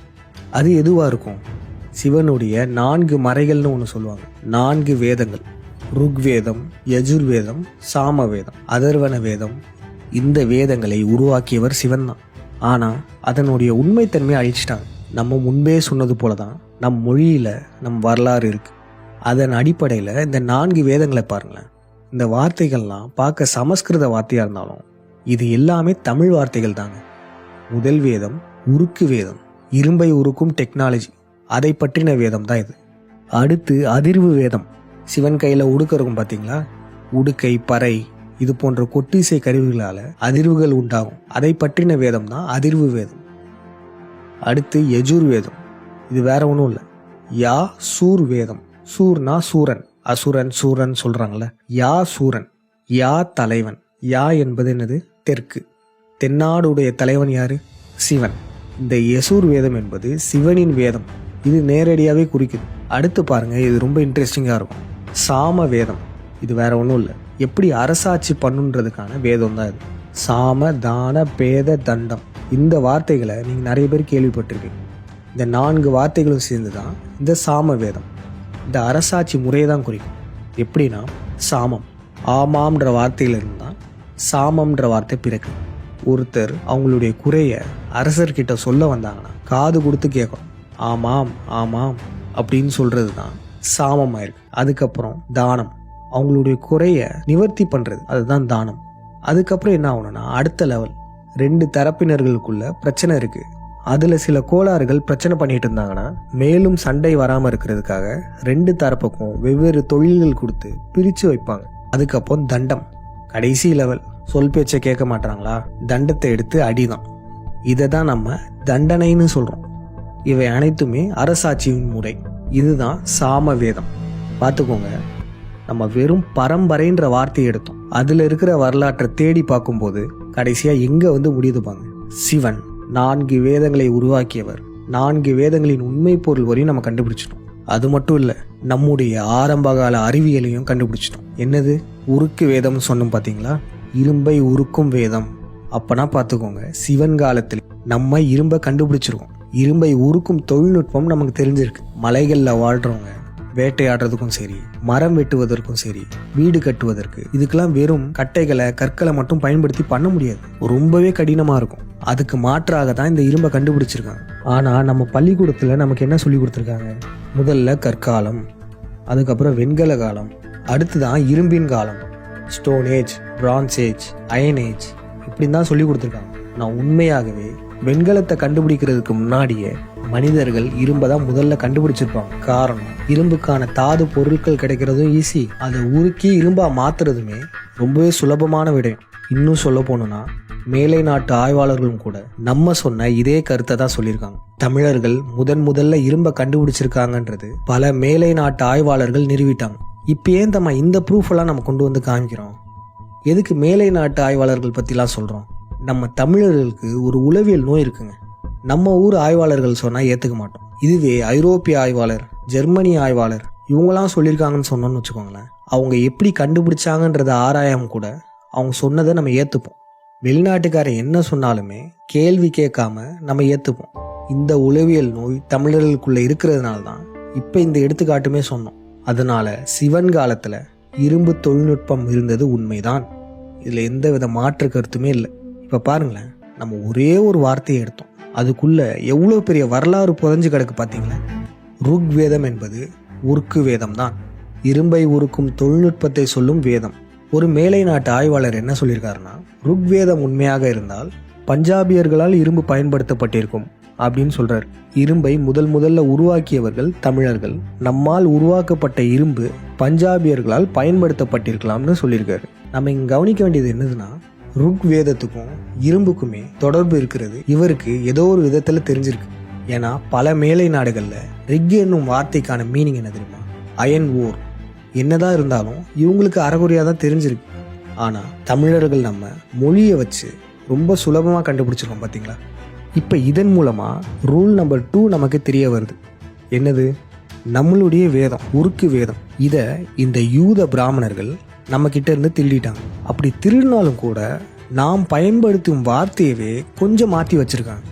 அது எதுவாக இருக்கும்? சிவனுடைய 4 மறைகள்னு ஒன்று சொல்லுவாங்க. 4 வேதங்கள், ருக்வேதம், யஜுர்வேதம், சாமவேதம், அதர்வன வேதம். இந்த வேதங்களை உருவாக்கியவர் சிவன் தான். ஆனால் அதனுடைய உண்மைத்தன்மையை அழிச்சிட்டாங்க. நம்ம முன்பே சொன்னது போல தான் நம் மொழியில் நம் வரலாறு இருக்குது. அதன் அடிப்படையில் இந்த 4 வேதங்களை பாருங்களேன். இந்த வார்த்தைகள்லாம் பார்க்க சமஸ்கிருத வார்த்தையாக இருந்தாலும் இது எல்லாமே தமிழ் வார்த்தைகள் தாங்க. முதல் வேதம் உருக்கு வேதம், இரும்பை உருக்கும் டெக்னாலஜி, அதை பற்றின வேதம் தான் இது. அடுத்து அதிர்வு வேதம், சிவன் கையில் உடுக்க இருக்கும் பார்த்தீங்களா, உடுக்கை, பறை இது போன்ற கொட்டிசை கருவிகளால் அதிர்வுகள் உண்டாகும், அதை பற்றின வேதம் தான் அதிர்வு வேதம். அடுத்து யஜுர் வேதம், இது வேற ஒன்றும் இல்லை, யா சூர் வேதம். சூர்னா சூரன், அசுரன் சூரன் சொல்றாங்கல்ல, யா சூரன், யா தலைவன். யா என்பது என்னது? தெற்கு. தென்னாடுடைய தலைவன் யாரு? சிவன். இந்த யசூர் வேதம் என்பது சிவனின் வேதம். இது நேரடியாகவே குறிக்குது. அடுத்து பாருங்க, இது ரொம்ப இன்ட்ரெஸ்டிங்காக இருக்கும். சாம வேதம், இது வேற ஒன்றும் இல்லை, எப்படி அரசாட்சி பண்ணுன்றதுக்கான வேதம் தான் இது. சாம தான பேத தண்டம், இந்த வார்த்தைகளை நீங்கள் நிறைய பேர் கேள்விப்பட்டிருக்கீங்க. இந்த 4 வார்த்தைகளும் சேர்ந்து தான் இந்த சாம வேதம். இந்த அரசாட்சி முறையை தான் குறிக்கும். எப்படின்னா, சாமம், ஆமாம்ன்ற வார்த்தையிலிருந்து தான் சாமம்ன்ற வார்த்தை பிறகு. ஒருத்தர் அவங்களுடைய குறைய அரசர்கிட்ட சொல்ல வந்தாங்கன்னா காது கொடுத்து கேட்கணும். ஆமாம் ஆமாம் அப்படின்னு சொல்றது தான் சாமம் ஆயிருக்கு. அதுக்கப்புறம் தானம், அவங்களுடைய குறைய நிவர்த்தி பண்றது, அதுதான் தானம். அதுக்கப்புறம் என்ன ஆகணும்னா அடுத்த லெவல் 2 தரப்பினர்களுக்குள்ள பிரச்சனை இருக்கு, அதுல சில கோளாறுகள் பிரச்சனை பண்ணிட்டு இருந்தாங்கன்னா மேலும் சண்டை வராம இருக்கிறதுக்காக 2 தரப்புக்கும் வெவ்வேறு தொழில்கள் கொடுத்து பிரிச்சு வைப்பாங்க. அதுக்கப்புறம் தண்டம், கடைசி லெவல். சொல் பேச்சை கேட்க மாட்டாங்களா, தண்டத்தை எடுத்து அடிதான். இதை தான் நம்ம தண்டனைன்னு சொல்றோம். இவை அனைத்துமே அரசாட்சியின் முறை. இதுதான் சாம வேதம். பார்த்துக்கோங்க, நம்ம வெறும் பரம்பரைன்ற வார்த்தையை எடுத்தோம், அதுல இருக்கிற வரலாற்றை தேடி பார்க்கும்போது கடைசியா எங்க வந்து முடியுதுப்பாங்க. சிவன் 4 வேதங்களை உருவாக்கியவர். 4 வேதங்களின் உண்மை பொருள் வரையும் நம்ம கண்டுபிடிச்சிட்டோம். அது மட்டும் இல்ல, நம்முடைய ஆரம்பகால அறிவியலையும் கண்டுபிடிச்சிட்டோம். என்னது? உருக்கு வேதம் சொன்னோம் பாத்தீங்களா, இரும்பை உருக்கும் வேதம். அப்பனா பார்த்துக்கோங்க, சிவன் காலத்தில் நம்ம இரும்பை கண்டுபிடிச்சிருக்கோம். இரும்பை உருக்கும் தொழில்நுட்பம் நமக்கு தெரிஞ்சிருக்கு. மலைகளில் வாழ்றவங்க வேட்டையாடுறதுக்கும் சரி, மரம் வெட்டுவதற்கும் சரி, வீடு கட்டுவதற்கு, இதுக்கெல்லாம் வெறும் கட்டைகளை கற்களை மட்டும் பயன்படுத்தி பண்ண முடியாது, ரொம்பவே கடினமாக இருக்கும். அதுக்கு மாற்றாக தான் இந்த இரும்பை கண்டுபிடிச்சிருக்காங்க. ஆனால் நம்ம பள்ளிக்கூடத்தில் நமக்கு என்ன சொல்லி கொடுத்துருக்காங்க? முதல்ல கற்காலம், அதுக்கப்புறம் வெண்கல காலம், அடுத்து தான் இரும்பின் காலம், stone age, bronze age, iron age, இப்படின்னு தான் சொல்லி கொடுத்துருக்காங்க. நான் உண்மையாகவே வெண்கலத்தை கண்டுபிடிக்கிறதுக்கு முன்னாடியே மனிதர்கள் இரும்பை தான் முதல்ல கண்டுபிடிச்சிருப்பாங்க. காரணம், இரும்புக்கான தாது பொருட்கள் கிடைக்கிறதும் ஈஸி, அதை உருக்கி இரும்பா மாத்துறதுமே ரொம்பவே சுலபமான விடயம். இன்னும் சொல்ல போனோம்னா மேலை நாட்டு ஆய்வாளர்களும் கூட நம்ம சொன்ன இதே கருத்தை தான் சொல்லியிருக்காங்க. தமிழர்கள் முதல்ல இரும்பை கண்டுபிடிச்சிருக்காங்கன்றது பல மேலை நாட்டு ஆய்வாளர்கள் நிரூபிட்டாங்க. இப்போ ஏன் நம்ம இந்த ப்ரூஃப் எல்லாம் நம்ம கொண்டு வந்து காமிக்கிறோம்? எதுக்கு மேலை நாட்டு ஆய்வாளர்கள் பற்றிலாம் சொல்கிறோம்? நம்ம தமிழர்களுக்கு ஒரு உளவியல் நோய் இருக்குங்க. நம்ம ஊர் ஆய்வாளர்கள் சொன்னால் ஏற்றுக்க மாட்டோம். இதுவே ஐரோப்பிய ஆய்வாளர், ஜெர்மனி ஆய்வாளர் இவங்களாம் சொல்லியிருக்காங்கன்னு சொன்னோன்னு வச்சுக்கோங்களேன், அவங்க எப்படி கண்டுபிடிச்சாங்கன்றத ஆராயாம கூட அவங்க சொன்னதை நம்ம ஏற்றுப்போம். வெளிநாட்டுக்காரன் என்ன சொன்னாலுமே கேள்வி கேட்காம நம்ம ஏற்றுப்போம். இந்த உளவியல் நோய் தமிழர்களுக்குள்ள இருக்கிறதுனால தான் இப்போ இந்த எடுத்துக்காட்டுமே சொன்னோம். அதனால சிவன் காலத்தில் இரும்பு தொழில்நுட்பம் இருந்தது உண்மைதான். இதில் எந்த வித மாற்று கருத்துமே இல்லை. இப்போ பாருங்களேன், நம்ம ஒரே ஒரு வார்த்தையை எடுத்தோம், அதுக்குள்ள எவ்வளோ பெரிய வரலாறு புதைஞ்சு கிடக்கு பார்த்தீங்களா. ருக் வேதம் என்பது உருக்கு வேதம் தான், இரும்பை உருக்கும் தொழில்நுட்பத்தை சொல்லும் வேதம். ஒரு மேலை நாட்டு ஆய்வாளர் என்ன சொல்லியிருக்காருன்னா, ருக் வேதம் உண்மையாக இருந்தால் பஞ்சாபியர்களால் இரும்பு பயன்படுத்தப்பட்டிருக்கும் அப்படின்னு சொல்றாரு. இரும்பை முதல்ல உருவாக்கியவர்கள் தமிழர்கள். நம்மால் உருவாக்கப்பட்ட இரும்பு பஞ்சாபியர்களால் பயன்படுத்தப்பட்டிருக்கலாம்னு சொல்லியிருக்காரு. நம்ம இங்க கவனிக்க வேண்டியது என்னதுன்னா, ருக் வேதத்துக்கும் இரும்புக்குமே தொடர்பு இருக்கிறது இவருக்கு ஏதோ ஒரு விதத்துல தெரிஞ்சிருக்கு. ஏன்னா பல மேலை நாடுகள்ல ரிக் என்னும் வார்த்தைக்கான மீனிங் என்ன தெரியுமா? Iron ore. என்னதான் இருந்தாலும் இவங்களுக்கு அறகுறையா தான் தெரிஞ்சிருக்கு. ஆனா தமிழர்கள் நம்ம மொழியை வச்சு ரொம்ப சுலபமா கண்டுபிடிச்சிருக்கோம் பாத்தீங்களா. இப்ப இதன் மூலமா ரூல் நம்பர் 2 நமக்கு தெரிய வருது. என்னது? நம்மளுடைய வேதம் உருக்கு வேதம், இத இந்த யூத பிராமணர்கள் நம்ம கிட்ட இருந்து திருடிட்டாங்க. அப்படி திருடினாலும் கூட நாம் பயன்படுத்தும் வார்த்தையவே கொஞ்சம் மாற்றி வச்சிருக்காங்க.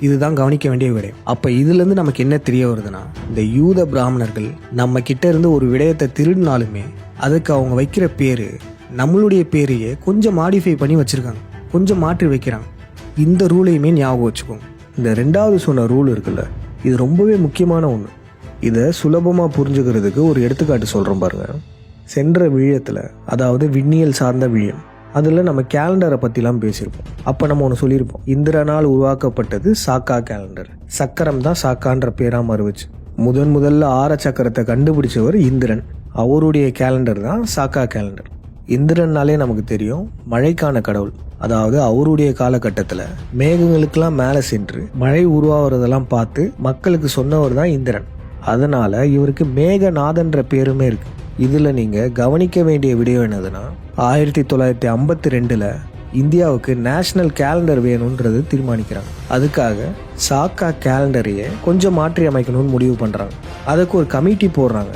இதுதான் கவனிக்க வேண்டிய விடயம். அப்ப இதுல இருந்து நமக்கு என்ன தெரிய வருதுன்னா, இந்த யூத பிராமணர்கள் நம்ம கிட்ட இருந்து ஒரு விடயத்தை திருடினாலுமே அதுக்கு அவங்க வைக்கிற பேரு நம்மளுடைய பேரையே கொஞ்சம் மாடிஃபை பண்ணி வச்சிருக்காங்க, கொஞ்சம் மாற்றி வைக்கிறாங்க. இந்த ரூலையுமே ஞாபகம் வச்சுக்கோங்க. இந்த 2வது சொன்ன ரூல் இருக்குல்ல, இது ரொம்பவே முக்கியமான ஒன்று. இதை சுலபமா புரிஞ்சுக்கிறதுக்கு ஒரு எடுத்துக்காட்டு சொல்றோம் பாருங்க. சென்ற விழியத்தில், அதாவது விண்ணியல் சார்ந்த விழியம், அதில் நம்ம கேலண்டரை பற்றிலாம் பேசியிருப்போம். அப்போ நம்ம ஒன்று சொல்லியிருப்போம், இந்திரனால் உருவாக்கப்பட்டது சாக்கா கேலண்டர். சக்கரம் தான் சாக்கான்ற பேராக மறுவச்சு. முதல்ல ஆர சக்கரத்தை கண்டுபிடிச்சவர் இந்திரன். அவருடைய கேலண்டர் தான் சாக்கா கேலண்டர். இந்திரன்னாலே நமக்கு தெரியும், மழைக்கான கடவுள். அதாவது அவருடைய காலகட்டத்தில் மேகங்களுக்கெல்லாம் மேலே சென்று மழை உருவாகிறதெல்லாம் பார்த்து மக்களுக்கு சொன்னவர் தான் இந்திரன். அதனால இவருக்கு மேகநாதன்ற பேருமே இருக்கு. இதுல நீங்க கவனிக்க வேண்டிய விடயம் என்னதுன்னா, 1952 இந்தியாவுக்கு நேஷனல் கேலண்டர் வேணும்ன்றது தீர்மானிக்கிறாங்க. அதுக்காக சாக்கா கேலண்டரையே கொஞ்சம் மாற்றி அமைக்கணும்னு முடிவு பண்றாங்க. அதுக்கு ஒரு கமிட்டி போடுறாங்க.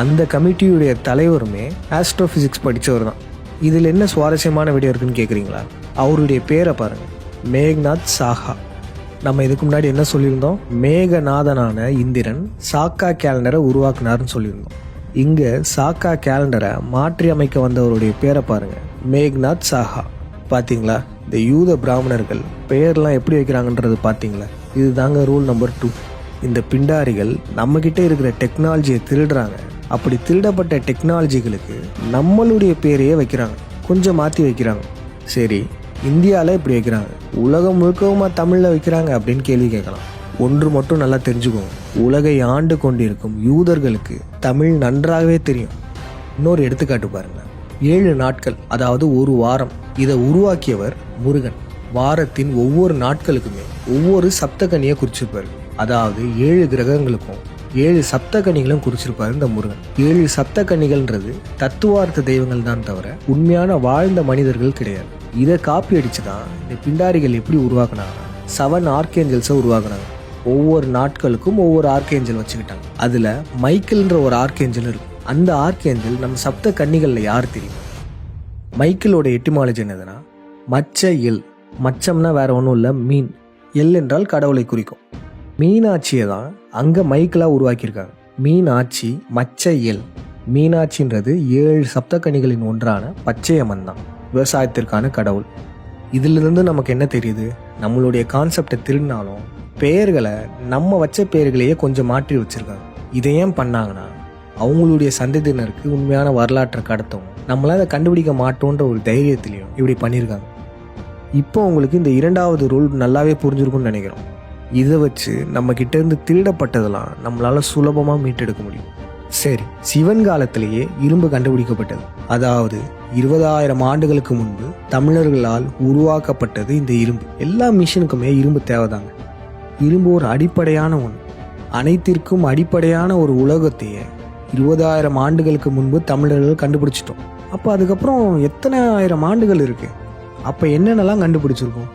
அந்த கமிட்டியுடைய தலைவருமே ஆஸ்ட்ரோபிசிக்ஸ் படித்தவர் தான். இதில் என்ன சுவாரஸ்யமான விடயம் இருக்குன்னு கேட்குறீங்களா? அவருடைய பேரை பாருங்க, மேக்நாத் சாஹா. நம்ம இதுக்கு முன்னாடி என்ன சொல்லியிருந்தோம்? மேகநாதனான இந்திரன் சாக்கா கேலண்டரை உருவாக்குனார்னு சொல்லியிருந்தோம். இங்கே சாக்கா கேலண்டரை மாற்றி அமைக்க வந்தவருடைய பேரை பாருங்க, மேக்நாத் சாஹா. பார்த்தீங்களா, இந்த யூத பிராமணர்கள் பெயர்லாம் எப்படி வைக்கிறாங்கன்றது பார்த்தீங்களா? இது தாங்க ரூல் நம்பர் 2. இந்த பிண்டாரிகள் நம்மக்கிட்ட இருக்கிற டெக்னாலஜியை திருடுறாங்க. அப்படி திருடப்பட்ட டெக்னாலஜிகளுக்கு நம்மளுடைய பேரையே வைக்கிறாங்க, கொஞ்சம் மாற்றி வைக்கிறாங்க. சரி, இந்தியாவில் இப்படி வைக்கிறாங்க, உலகம் முழுக்கவுமா தமிழில் வைக்கிறாங்க அப்படின்னு கேள்வி கேட்கலாம். ஒன்று மட்டும் நல்லா தெரிஞ்சுக்கோங்க, உலகை ஆண்டு கொண்டிருக்கும் யூதர்களுக்கு தமிழ் நன்றாகவே தெரியும். இன்னொரு எடுத்துக்காட்டு பாருங்க, 7 நாட்கள் அதாவது ஒரு வாரம், இதை உருவாக்கியவர் முருகன். வாரத்தின் ஒவ்வொரு நாட்களுக்குமே ஒவ்வொரு சப்தகனியை குறிச்சிருப்பாரு. அதாவது 7 கிரகங்களுக்கும் 7 சப்தகனிகளும் குறிச்சிருப்பாரு இந்த முருகன். 7 சப்தகனிகள்ன்றது தத்துவார்த்த தெய்வங்கள் தான் தவிர உண்மையான வாழ்ந்த மனிதர்கள் கிடையாது. இதை காப்பி அடிச்சுதான் இந்த பிண்டாரிகள் எப்படி உருவாக்குனாங்கன்னா 7 ஆர்கேஞ்சல்ஸை உருவாக்குனாங்க. ஒவ்வொரு நாட்களுக்கும் ஒவ்வொரு ஆர்கேஞ்சல் வச்சுக்கிட்டாங்க. அதுல மைக்கேல்ன்ற ஒரு ஆர்கேஞ்சல் இருக்கும். அந்த ஆர்கேஞ்சல் நம்ம சப்த கன்னிகள்ல யார் தெரியும்? மைக்கேலோட எட்டிமாலஜி என்னதுன்னா மச்ச எல். மச்சம்னா வேற ஒன்றும் இல்லை, மீன். எல் என்றால் கடவுளை குறிக்கும். மீனாட்சியை தான் அங்க மைக்கேலா உருவாக்கியிருக்காங்க. மீனாட்சி, மச்ச எல். மீனாட்சின்றது 7 சப்தக்கன்னிகளின் ஒன்றான பச்சையம்மன் தான், விவசாயத்திற்கான கடவுள். இதுல இருந்து நமக்கு என்ன தெரியுது? நம்மளுடைய கான்செப்டை திருடினாலும் பெயர்களை நம்ம வச்ச பெயர்களையே கொஞ்சம் மாற்றி வச்சிருக்காங்க. இதை ஏன் பண்ணாங்கன்னா அவங்களுடைய சந்ததியினருக்கு உண்மையான வரலாற்றை கடத்தவும் நம்மளால அதை கண்டுபிடிக்க மாட்டோன்ற ஒரு தைரியத்திலையும் இப்படி பண்ணியிருக்காங்க. இப்போ உங்களுக்கு இந்த 2வது ரூல் நல்லாவே புரிஞ்சிருக்கும்னு நினைக்கிறோம். இதை வச்சு நம்ம கிட்ட இருந்து திருடப்பட்டதெல்லாம் நம்மளால சுலபமாக மீட்டெடுக்க முடியும். சரி, சிவன் காலத்திலேயே இரும்பு கண்டுபிடிக்கப்பட்டது. அதாவது 20,000 ஆண்டுகளுக்கு முன்பு தமிழர்களால் உருவாக்கப்பட்டது இந்த இரும்பு. எல்லா மிஷினுக்குமே இரும்பு தேவைதாங்க. இரும்பு ஒரு அடிப்படையான ஒன்று. அனைத்திற்கும் அடிப்படையான ஒரு உலகத்தையே 20,000 ஆண்டுகளுக்கு முன்பு தமிழர்கள் கண்டுபிடிச்சிட்டோம். அப்போ அதுக்கப்புறம் எத்தனை ஆயிரம் ஆண்டுகள் இருக்கு? அப்போ என்னென்னலாம் கண்டுபிடிச்சிருக்கோம்?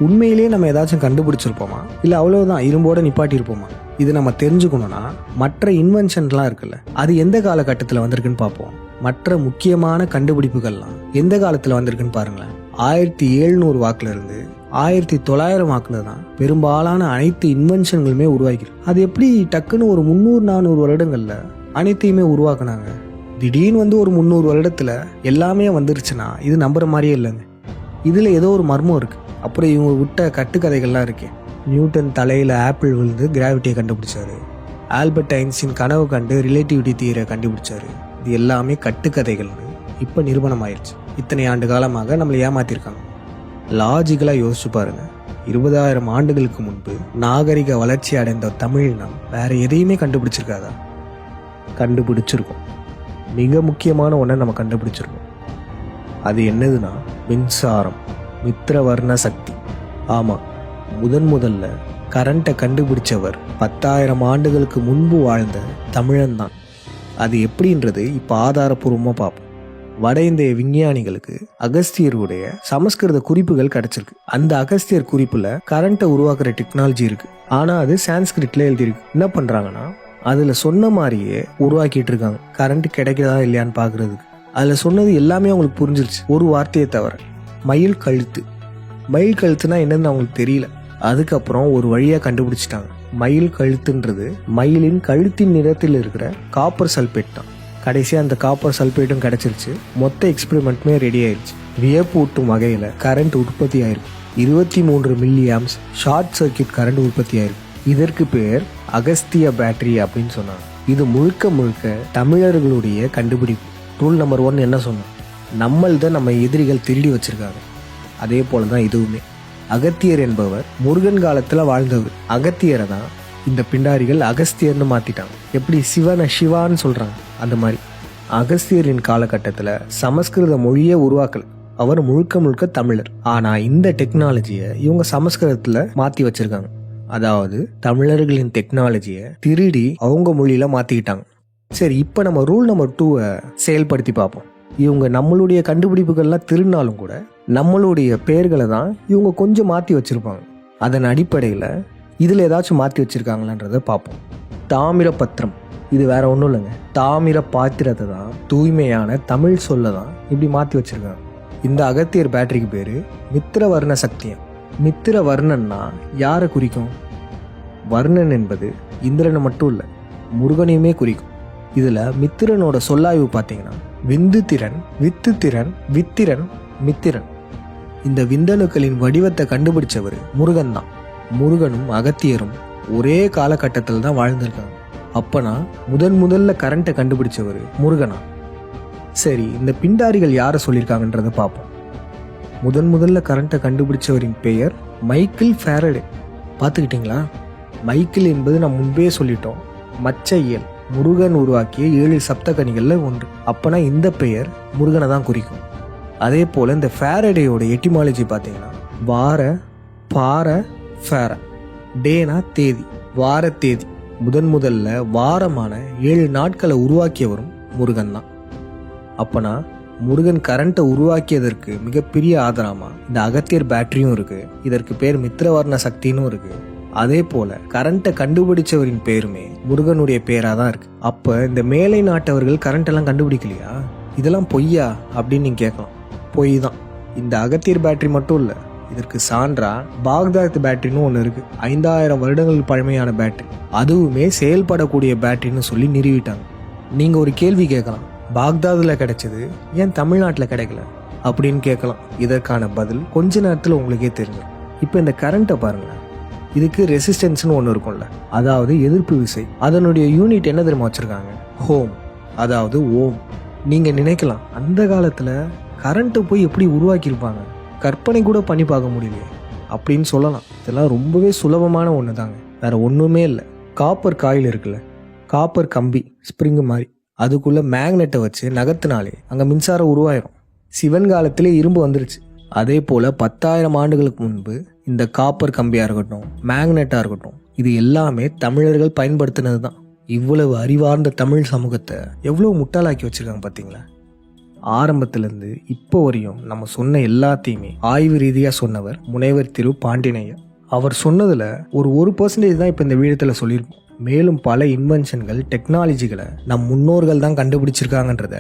உண்மையிலேயே நம்ம ஏதாச்சும் கண்டுபிடிச்சிருப்போமா, இல்லை அவ்வளவுதான் இரும்போட நிப்பாட்டியிருப்போமா? இது நம்ம தெரிஞ்சுக்கணும்னா மற்ற இன்வென்ஷன்லாம் இருக்குல்ல, அது எந்த காலகட்டத்தில் வந்திருக்குன்னு பார்ப்போம். மற்ற முக்கியமான கண்டுபிடிப்புகள்லாம் எந்த காலத்தில் வந்திருக்குன்னு பாருங்களேன். 1700 வாக்குல இருந்து 1900 வாக்குல தான் பெரும்பாலான அனைத்து இன்வென்ஷன்களுமே உருவாக்கிருக்கு. அது எப்படி டக்குன்னு ஒரு 300-400 வருடங்கள்ல அனைத்தையுமே உருவாக்குனாங்க? திடீர்னு ஒரு 300 வருடத்துல எல்லாமே வந்துருச்சுன்னா இது நம்புற மாதிரியே இல்லைங்க. இதுல ஏதோ ஒரு மர்மம் இருக்கு. அப்புறம் இவங்க விட்ட கட்டுக்கதைகள்லாம் இருக்கு. நியூட்டன் தலையில ஆப்பிள் விழுந்து கிராவிட்டியை கண்டுபிடிச்சாரு. ஆல்பர்ட் ஐன்ஸ்டீன் கனவு கண்டு ரிலேட்டிவிட்டி தியரியை கண்டுபிடிச்சாரு. இது எல்லாமே கட்டுக்கதைகள்னு இப்போ நிரூபணம் ஆயிடுச்சு. இத்தனை ஆண்டு காலமாக நம்மளை ஏமாத்திருக்காங்க. லாஜிக்கலாக யோசிச்சு பாருங்க, 20,000 ஆண்டுகளுக்கு முன்பு நாகரிக வளர்ச்சி அடைந்த தமிழினம் வேற எதையுமே கண்டுபிடிச்சிருக்காதா? கண்டுபிடிச்சிருக்கோம். மிக முக்கியமான ஒன்றை நம்ம கண்டுபிடிச்சிருக்கோம். அது என்னதுன்னா மின்சாரம், மித்திரவர்ண சக்தி. ஆமாம், முதல்ல கரண்ட்டை கண்டுபிடிச்சவர் 10,000 ஆண்டுகளுக்கு முன்பு வாழ்ந்த தமிழன் தான். அது எப்படின்றது இப்போ ஆதாரப்பூர்வமாக பார்ப்போம். வட இந்திய விஞ்ஞானிகளுக்கு அகஸ்தியருடைய சமஸ்கிருத குறிப்புகள் கிடைச்சிருக்கு. அந்த அகஸ்தியர் குறிப்புல கரண்ட்டை உருவாக்குற டெக்னாலஜி இருக்கு. ஆனா அது சான்ஸ்கிரிட்ல எழுதியிருக்கு. என்ன பண்றாங்கன்னா அதுல சொன்ன மாதிரியே உருவாக்கிட்டு இருக்காங்க, கரண்ட் கிடைக்கிறதா இல்லையான்னு பாக்குறதுக்கு. அதுல சொன்னது எல்லாமே அவங்களுக்கு புரிஞ்சிருச்சு, ஒரு வார்த்தையை தவிர. மயில் கழுத்து. மயில் கழுத்துனா என்னன்னு அவங்களுக்கு தெரியல. அதுக்கப்புறம் ஒரு வழியா கண்டுபிடிச்சிட்டாங்க. மயில் கழுத்துன்றது மயிலின் கழுத்தின் நிறத்தில் இருக்கிற காப்பர் சல்பேட் தான். கடைசியாக அந்த காப்பர் சல்பேட்டும் கிடைச்சிருச்சு. மொத்த எக்ஸ்பெரிமெண்ட்டுமே ரெடி ஆயிடுச்சு. வியப்பு ஊட்டும் வகையில் கரண்ட் உற்பத்தி ஆயிருக்கு. 23 மில்லியாம்ஸ் ஷார்ட் சர்க்கியூட் கரண்ட் உற்பத்தி ஆயிருக்கு. இதற்கு பேர் அகஸ்திய பேட்டரி அப்படின்னு சொன்னாங்க. இது முழுக்க முழுக்க தமிழர்களுடைய கண்டுபிடிப்பு. ரூல் நம்பர் 1 என்ன சொன்னோம்? நம்மள்த நம்ம எதிரிகள் திருடி வச்சிருக்காங்க. அதே போல தான் இதுவுமே. அகத்தியர் என்பவர் முருகன் காலத்தில் வாழ்ந்தவர். அகத்தியரை தான் இந்த பிண்டாரிகள் அகஸ்தியர்னு மாத்திட்டாங்க. எப்படி சிவனை சிவான்னு சொல்றாங்க, அந்த மாதிரி. அகஸ்தியரின் காலகட்டத்தில் சமஸ்கிருத மொழியை உருவாக்கல. அவர் முழுக்க முழுக்க தமிழர். ஆனா இந்த டெக்னாலஜியை இவங்க சமஸ்கிருதத்துல மாத்தி வச்சிருக்காங்க. அதாவது தமிழர்களின் டெக்னாலஜியை திருடி அவங்க மொழியில மாத்திக்கிட்டாங்க. சரி, இப்ப நம்ம ரூல் நம்பர் 2 செயல்படுத்தி பார்ப்போம். இவங்க நம்மளுடைய கண்டுபிடிப்புகள்லாம் திருநாலும் கூட நம்மளுடைய பெயர்களை தான் இவங்க கொஞ்சம் மாற்றி வச்சுருப்பாங்க. அதன் அடிப்படையில் இதில் ஏதாச்சும் மாற்றி வச்சுருக்காங்களான்றதை பார்ப்போம். தாமிர பத்திரம், இது வேற ஒன்றும் இல்லைங்க. தாமிர பாத்திரத்தை தான் தூய்மையான தமிழ் சொல்ல தான் இப்படி மாற்றி வச்சுருக்காங்க. இந்த அகத்தியர் பேட்டரிக்கு பேர் மித்திரவர்ண சக்தியம். மித்திரவர்ணன்னா யாரை குறிக்கும்? வர்ணன் என்பது இந்திரனை மட்டும் இல்லை, முருகனையுமே குறிக்கும். இதில் மித்திரனோட சொல்லாய்வு பார்த்தீங்கன்னா விந்து திறன், வித்து திறன், வித்திரன், மித்திரன். இந்த விந்தணுக்களின் வடிவத்தை கண்டுபிடிச்சவர் முருகன் தான். முருகனும் அகத்தியரும் ஒரே காலகட்டத்தில் தான் வாழ்ந்திருக்காங்க. அப்பனா முதல்ல கரண்ட்டை கண்டுபிடிச்சவர் முருகனா? சரி, இந்த பிண்டாரிகள் யாரை சொல்லியிருக்காங்கன்றதை பார்ப்போம். முதல்ல கரண்ட்டை கண்டுபிடிச்சவரின் பெயர் மைக்கேல் ஃபாரடே. பார்த்துக்கிட்டிங்களா? மைக்கேல் என்பது நம்ம முன்பே சொல்லிட்டோம், மச்ச இயல், முருகன் உருவாக்கிய 7 சப்தகனிகளில் ஒன்று. அப்போனா இந்த பெயர் முருகனை தான் குறிக்கும். அதே போல் இந்த ஃபாரடேயோட எட்டிமாலஜி பார்த்தீங்கன்னா வார, பார, ஃபேர. டேனா தேதி, வார தேதி. முதல்ல வாரமான 7 நாட்களை உருவாக்கியவரும் முருகன் தான். அப்போனா முருகன் கரண்ட்டை உருவாக்கியதற்கு மிகப்பெரிய ஆதாரமா இந்த அகத்தியர் பேட்டரியும் இருக்கு. இதற்கு பேர் மித்திரவர்ண சக்தின்னு இருக்கு. அதே போல கரண்ட்டை கண்டுபிடிச்சவரின் பேருமே முருகனுடைய பேரா தான் இருக்கு. அப்ப இந்த மேலை நாட்டவர்கள் கரண்ட் எல்லாம் கண்டுபிடிக்கலையா? இதெல்லாம் பொய்யா அப்படின்னு நீங்க கேட்கலாம். பொய் தான். இந்த அகத்தியர் பேட்டரி மட்டும் இல்ல, இதற்கு சான்றா பாக்தாத் பேட்டரின்னு ஒன்று இருக்கு. 5000 வருடங்கள் பழமையான பேட்டரி. அதுவுமே செயல்படக்கூடிய பேட்டரின்னு சொல்லி நிறுவிட்டாங்க. நீங்க ஒரு கேள்வி கேட்கலாம், பாக்தாதில் கிடைச்சது ஏன் தமிழ்நாட்டில் கிடைக்கல அப்படின்னு கேட்கலாம். இதற்கான பதில் கொஞ்ச நேரத்தில் உங்களுக்கே தெரியும். இப்போ இந்த கரண்ட்டை பாருங்களேன், இதுக்கு ரெசிஸ்டன்ஸ்னு ஒன்று இருக்கும்ல, அதாவது எதிர்ப்பு விசை. அதனுடைய யூனிட் என்ன தெரியுமா வச்சுருக்காங்க? ஹோம், அதாவது ஓம். நீங்கள் நினைக்கலாம், அந்த காலத்தில் கரண்ட்டை போய் எப்படி உருவாக்கியிருப்பாங்க, கற்பனை கூட பண்ணி பார்க்க முடியலையே அப்படின்னு சொல்லலாம். இதெல்லாம் ரொம்பவே சுலபமான ஒன்று தாங்க, வேறு ஒன்றுமே இல்லை. காப்பர் காயில் இருக்குல்ல, காப்பர் கம்பி ஸ்ப்ரிங்கு மாதிரி, அதுக்குள்ளே மேக்னெட்டை வச்சு நகர்த்தினாலே அங்கே மின்சாரம் உருவாயிரும். சிவன் காலத்திலே இரும்பு வந்துருச்சு. அதே போல் 10,000 ஆண்டுகளுக்கு முன்பு இந்த காப்பர் கம்பியாக இருக்கட்டும், மேக்னெட்டாக இருக்கட்டும், இது எல்லாமே தமிழர்கள் பயன்படுத்தினது தான். இவ்வளவு அறிவார்ந்த தமிழ் சமூகத்தை எவ்வளோ முட்டாளாக்கி வச்சுருக்காங்க பார்த்தீங்களா? ஆரம்பத்திலேருந்து இப்போ வரையும் நம்ம சொன்ன எல்லாத்தையுமே ஆய்வு ரீதியாக சொன்னவர் முனைவர் திரு பாண்டியனையர். அவர் சொன்னதில் ஒரு 1% தான் இப்போ இந்த வீடத்தில் சொல்லியிருப்போம். மேலும் பல இன்வென்ஷன்கள், டெக்னாலஜிகளை நம் முன்னோர்கள் தான் கண்டுபிடிச்சிருக்காங்கன்றத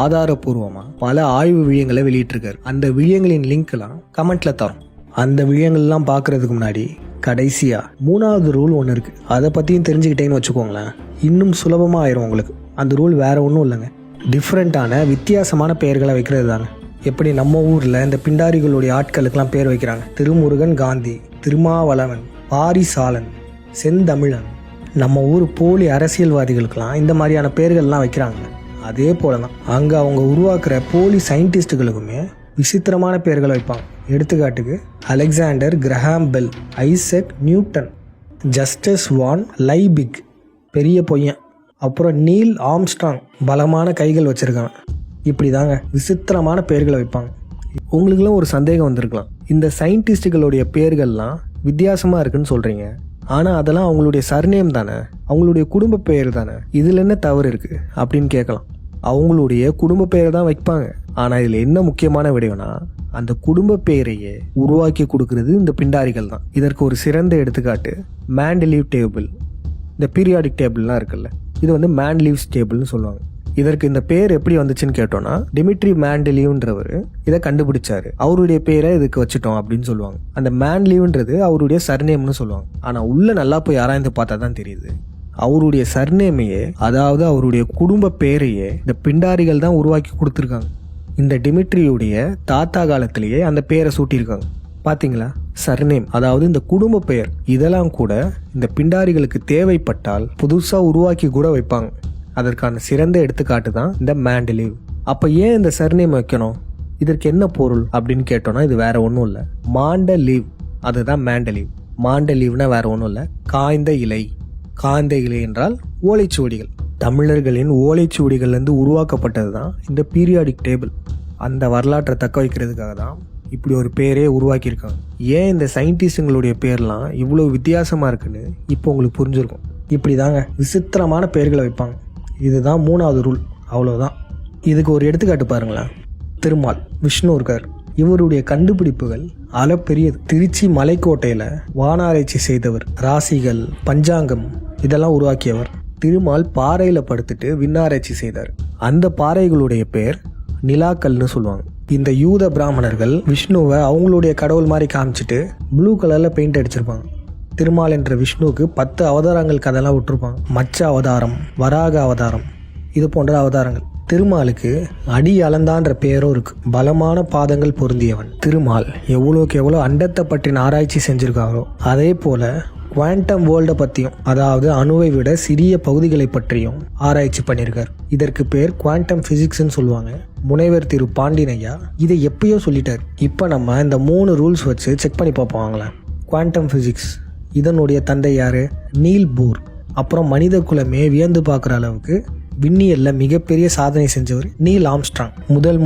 ஆதாரபூர்வமாக பல ஆய்வு விழியங்களை வெளியிட்டிருக்காரு. அந்த விழியங்களின் லிங்க்லாம் கமெண்ட்ல தரோம். அந்த விழியங்கள்லாம் பார்க்கறதுக்கு முன்னாடி கடைசியா 3வது ரூல் ஒன்று இருக்கு. அதை பற்றியும் தெரிஞ்சுக்கிட்டேன்னு வச்சுக்கோங்களேன், இன்னும் சுலபமாக ஆயிரும் உங்களுக்கு. அந்த ரூல் வேற ஒன்றும் இல்லைங்க, டிஃப்ரெண்ட்டான வித்தியாசமான பெயர்களை வைக்கிறது தாங்க. எப்படி நம்ம ஊரில் இந்த பிண்டாரிகளுடைய ஆட்களுக்கெல்லாம் பேர் வைக்கிறாங்க, திருமுருகன் காந்தி, திருமாவளவன், பாரிசாலன், செந்தமிழன். நம்ம ஊர் போலி அரசியல்வாதிகளுக்கெல்லாம் இந்த மாதிரியான பேர்கள்லாம் வைக்கிறாங்க. அதே போல தான் அங்கே அவங்க உருவாக்குற போலி சயின்டிஸ்ட்டுகளுக்குமே விசித்திரமான பேர்களை வைப்பாங்க. எடுத்துக்காட்டுக்கு Alexander Graham Bell, Isaac Newton, Justus von Liebig, பெரிய பொய்யன், அப்புறம் நீல் ஆம்ஸ்ட்ராங், பலமான கைகள் வச்சுருக்காங்க. இப்படி தாங்க விசித்திரமான பேர்களை வைப்பாங்க. உங்களுக்குலாம் ஒரு சந்தேகம் வந்திருக்கலாம், இந்த சயின்டிஸ்ட்டுகளுடைய பேர்கள்லாம் வித்தியாசமாக இருக்குன்னு சொல்கிறீங்க, ஆனால் அதெல்லாம் அவங்களுடைய சர்நேம் தானே, அவங்களுடைய குடும்ப பெயர் தானே, இதில் என்ன தவறு இருக்குது அப்படின்னு கேட்கலாம். அவங்களுடைய குடும்ப பெயரை தான் வைப்பாங்க. ஆனால் இதில் என்ன முக்கியமான விடயம்னா, அந்த குடும்ப பெயரையே உருவாக்கி கொடுக்கறது இந்த பிண்டாரிகள் தான். இதற்கு ஒரு சிறந்த எடுத்துக்காட்டு மேண்டலீவ் டேபிள். இந்த பீரியாடிக் டேபிள்லாம் இருக்குல்ல, இது வந்து மேண்டலீவ்ஸ் டேபிள்னு சொல்லுவாங்க. இதற்கு இந்த பேர் எப்படி வந்துச்சுன்னு கேட்டோம்னா, டிமிட்ரி மேண்டலீவ்ன்றவர் இதை கண்டுபிடிச்சாரு, அவருடைய பேரை இதுக்கு வச்சுட்டோம் அப்படின்னு சொல்லுவாங்க. அந்த மேண்டலீவ்ன்றது அவருடைய சர்நேம்னு சொல்லுவாங்க. ஆனால் உள்ள நல்லா போய் ஆராய்ந்து பார்த்தா தான் தெரியுது, அவருடைய சர்நேமையே, அதாவது அவருடைய குடும்ப பேரையே இந்த பிண்டாரிகள் தான் உருவாக்கி கொடுத்துருக்காங்க. இந்த டிமிட்ரியுடைய தாத்தா காலத்திலேயே அந்த பேரை சூட்டியிருக்காங்க. பார்த்தீங்களா? சர்நேம், அதாவது இந்த குடும்ப பெயர், இதெல்லாம் கூட இந்த பிண்டாரிகளுக்கு தேவைப்பட்டால் புதுசாக உருவாக்கி கூட வைப்பாங்க. அதற்கான சிறந்த எடுத்துக்காட்டு தான் இந்த மேண்டலீவ். அப்போ ஏன் இந்த சர்நேம் வைக்கணும், இதற்கு என்ன பொருள் அப்படின்னு கேட்டோம்னா, இது வேற ஒன்றும் இல்லை, மாண்டலீவ், அதுதான் மேண்டலீவ். மாண்டலீவ்னா வேற ஒன்றும் இல்லை, காய்ந்த இலை. காய்ந்த இலை என்றால் ஓலைச்சுவடிகள். தமிழர்களின் ஓலைச்சுவடிகள்லேருந்து உருவாக்கப்பட்டது தான் இந்த பீரியாடிக் டேபிள். அந்த வரலாற்றை தக்க வைக்கிறதுக்காக தான் இப்படி ஒரு பேரே உருவாக்கியிருக்காங்க. ஏன் இந்த சயின்டிஸ்டுங்களுடைய பேர்லாம் இவ்வளோ வித்தியாசமாக இருக்குன்னு இப்போ உங்களுக்கு புரிஞ்சிருக்கும். இப்படி தாங்க விசித்திரமான பேர்களை வைப்பாங்க. இதுதான் 3வது ரூல், அவ்வளோதான். இதுக்கு ஒரு எடுத்துக்காட்டு பாருங்களேன். திருமால், விஷ்ணு இருக்கார், இவருடைய கண்டுபிடிப்புகள் அளப்பெரியது. திருச்சி மலைக்கோட்டையில் வானாராய்ச்சி செய்தவர், ராசிகள், பஞ்சாங்கம் இதெல்லாம் உருவாக்கியவர். திருமால் பாறையில் படுத்துட்டு விண்ணாராய்ச்சி செய்தார். அந்த பாறைகளுடைய பேர் நிலாக்கல்னு சொல்லுவாங்க. இந்த யூத பிராமணர்கள் விஷ்ணுவை அவங்களுடைய கடவுள் மாதிரி காமிச்சிட்டு ப்ளூ கலரில் பெயிண்ட் அடிச்சிருப்பாங்க. திருமால் என்ற விஷ்ணுவுக்கு 10 அவதாரங்கள் கதையெல்லாம் விட்டுருப்பாங்க. மச்ச அவதாரம், வராக அவதாரம், இது போன்ற அவதாரங்கள். திருமாலுக்கு அடி அளந்தான்ற பேரும் இருக்கு. பலமான பாதங்கள் பொருந்தியவன் திருமால். எவ்வளோக்கு எவ்வளோ அண்டத்தை பற்றின ஆராய்ச்சி செஞ்சிருக்காரோ அதே போல குவாண்டம் வேர்ல்டை பற்றியும், அதாவது அணுவை விட சிறிய பகுதிகளை பற்றியும் ஆராய்ச்சி பண்ணியிருக்கார். இதற்கு பேர் குவாண்டம் ஃபிசிக்ஸ்ன்னு சொல்லுவாங்க. முனைவர் திரு பாண்டியன் ஐயா இதை எப்பயோ சொல்லிட்டார். இப்போ நம்ம இந்த 3 ரூல்ஸ் வச்சு செக் பண்ணி பார்ப்போம். குவாண்டம் ஃபிசிக்ஸ் இதனுடைய தந்தை யார்? நீல் போர். அப்புறம் மனித குலமே வியந்து பார்க்குற அளவுக்கு விண்ணியல்ல மிகப்பெரிய சாதனை செஞ்சவர் நீல் ஆம்ஸ்ட்ராங்.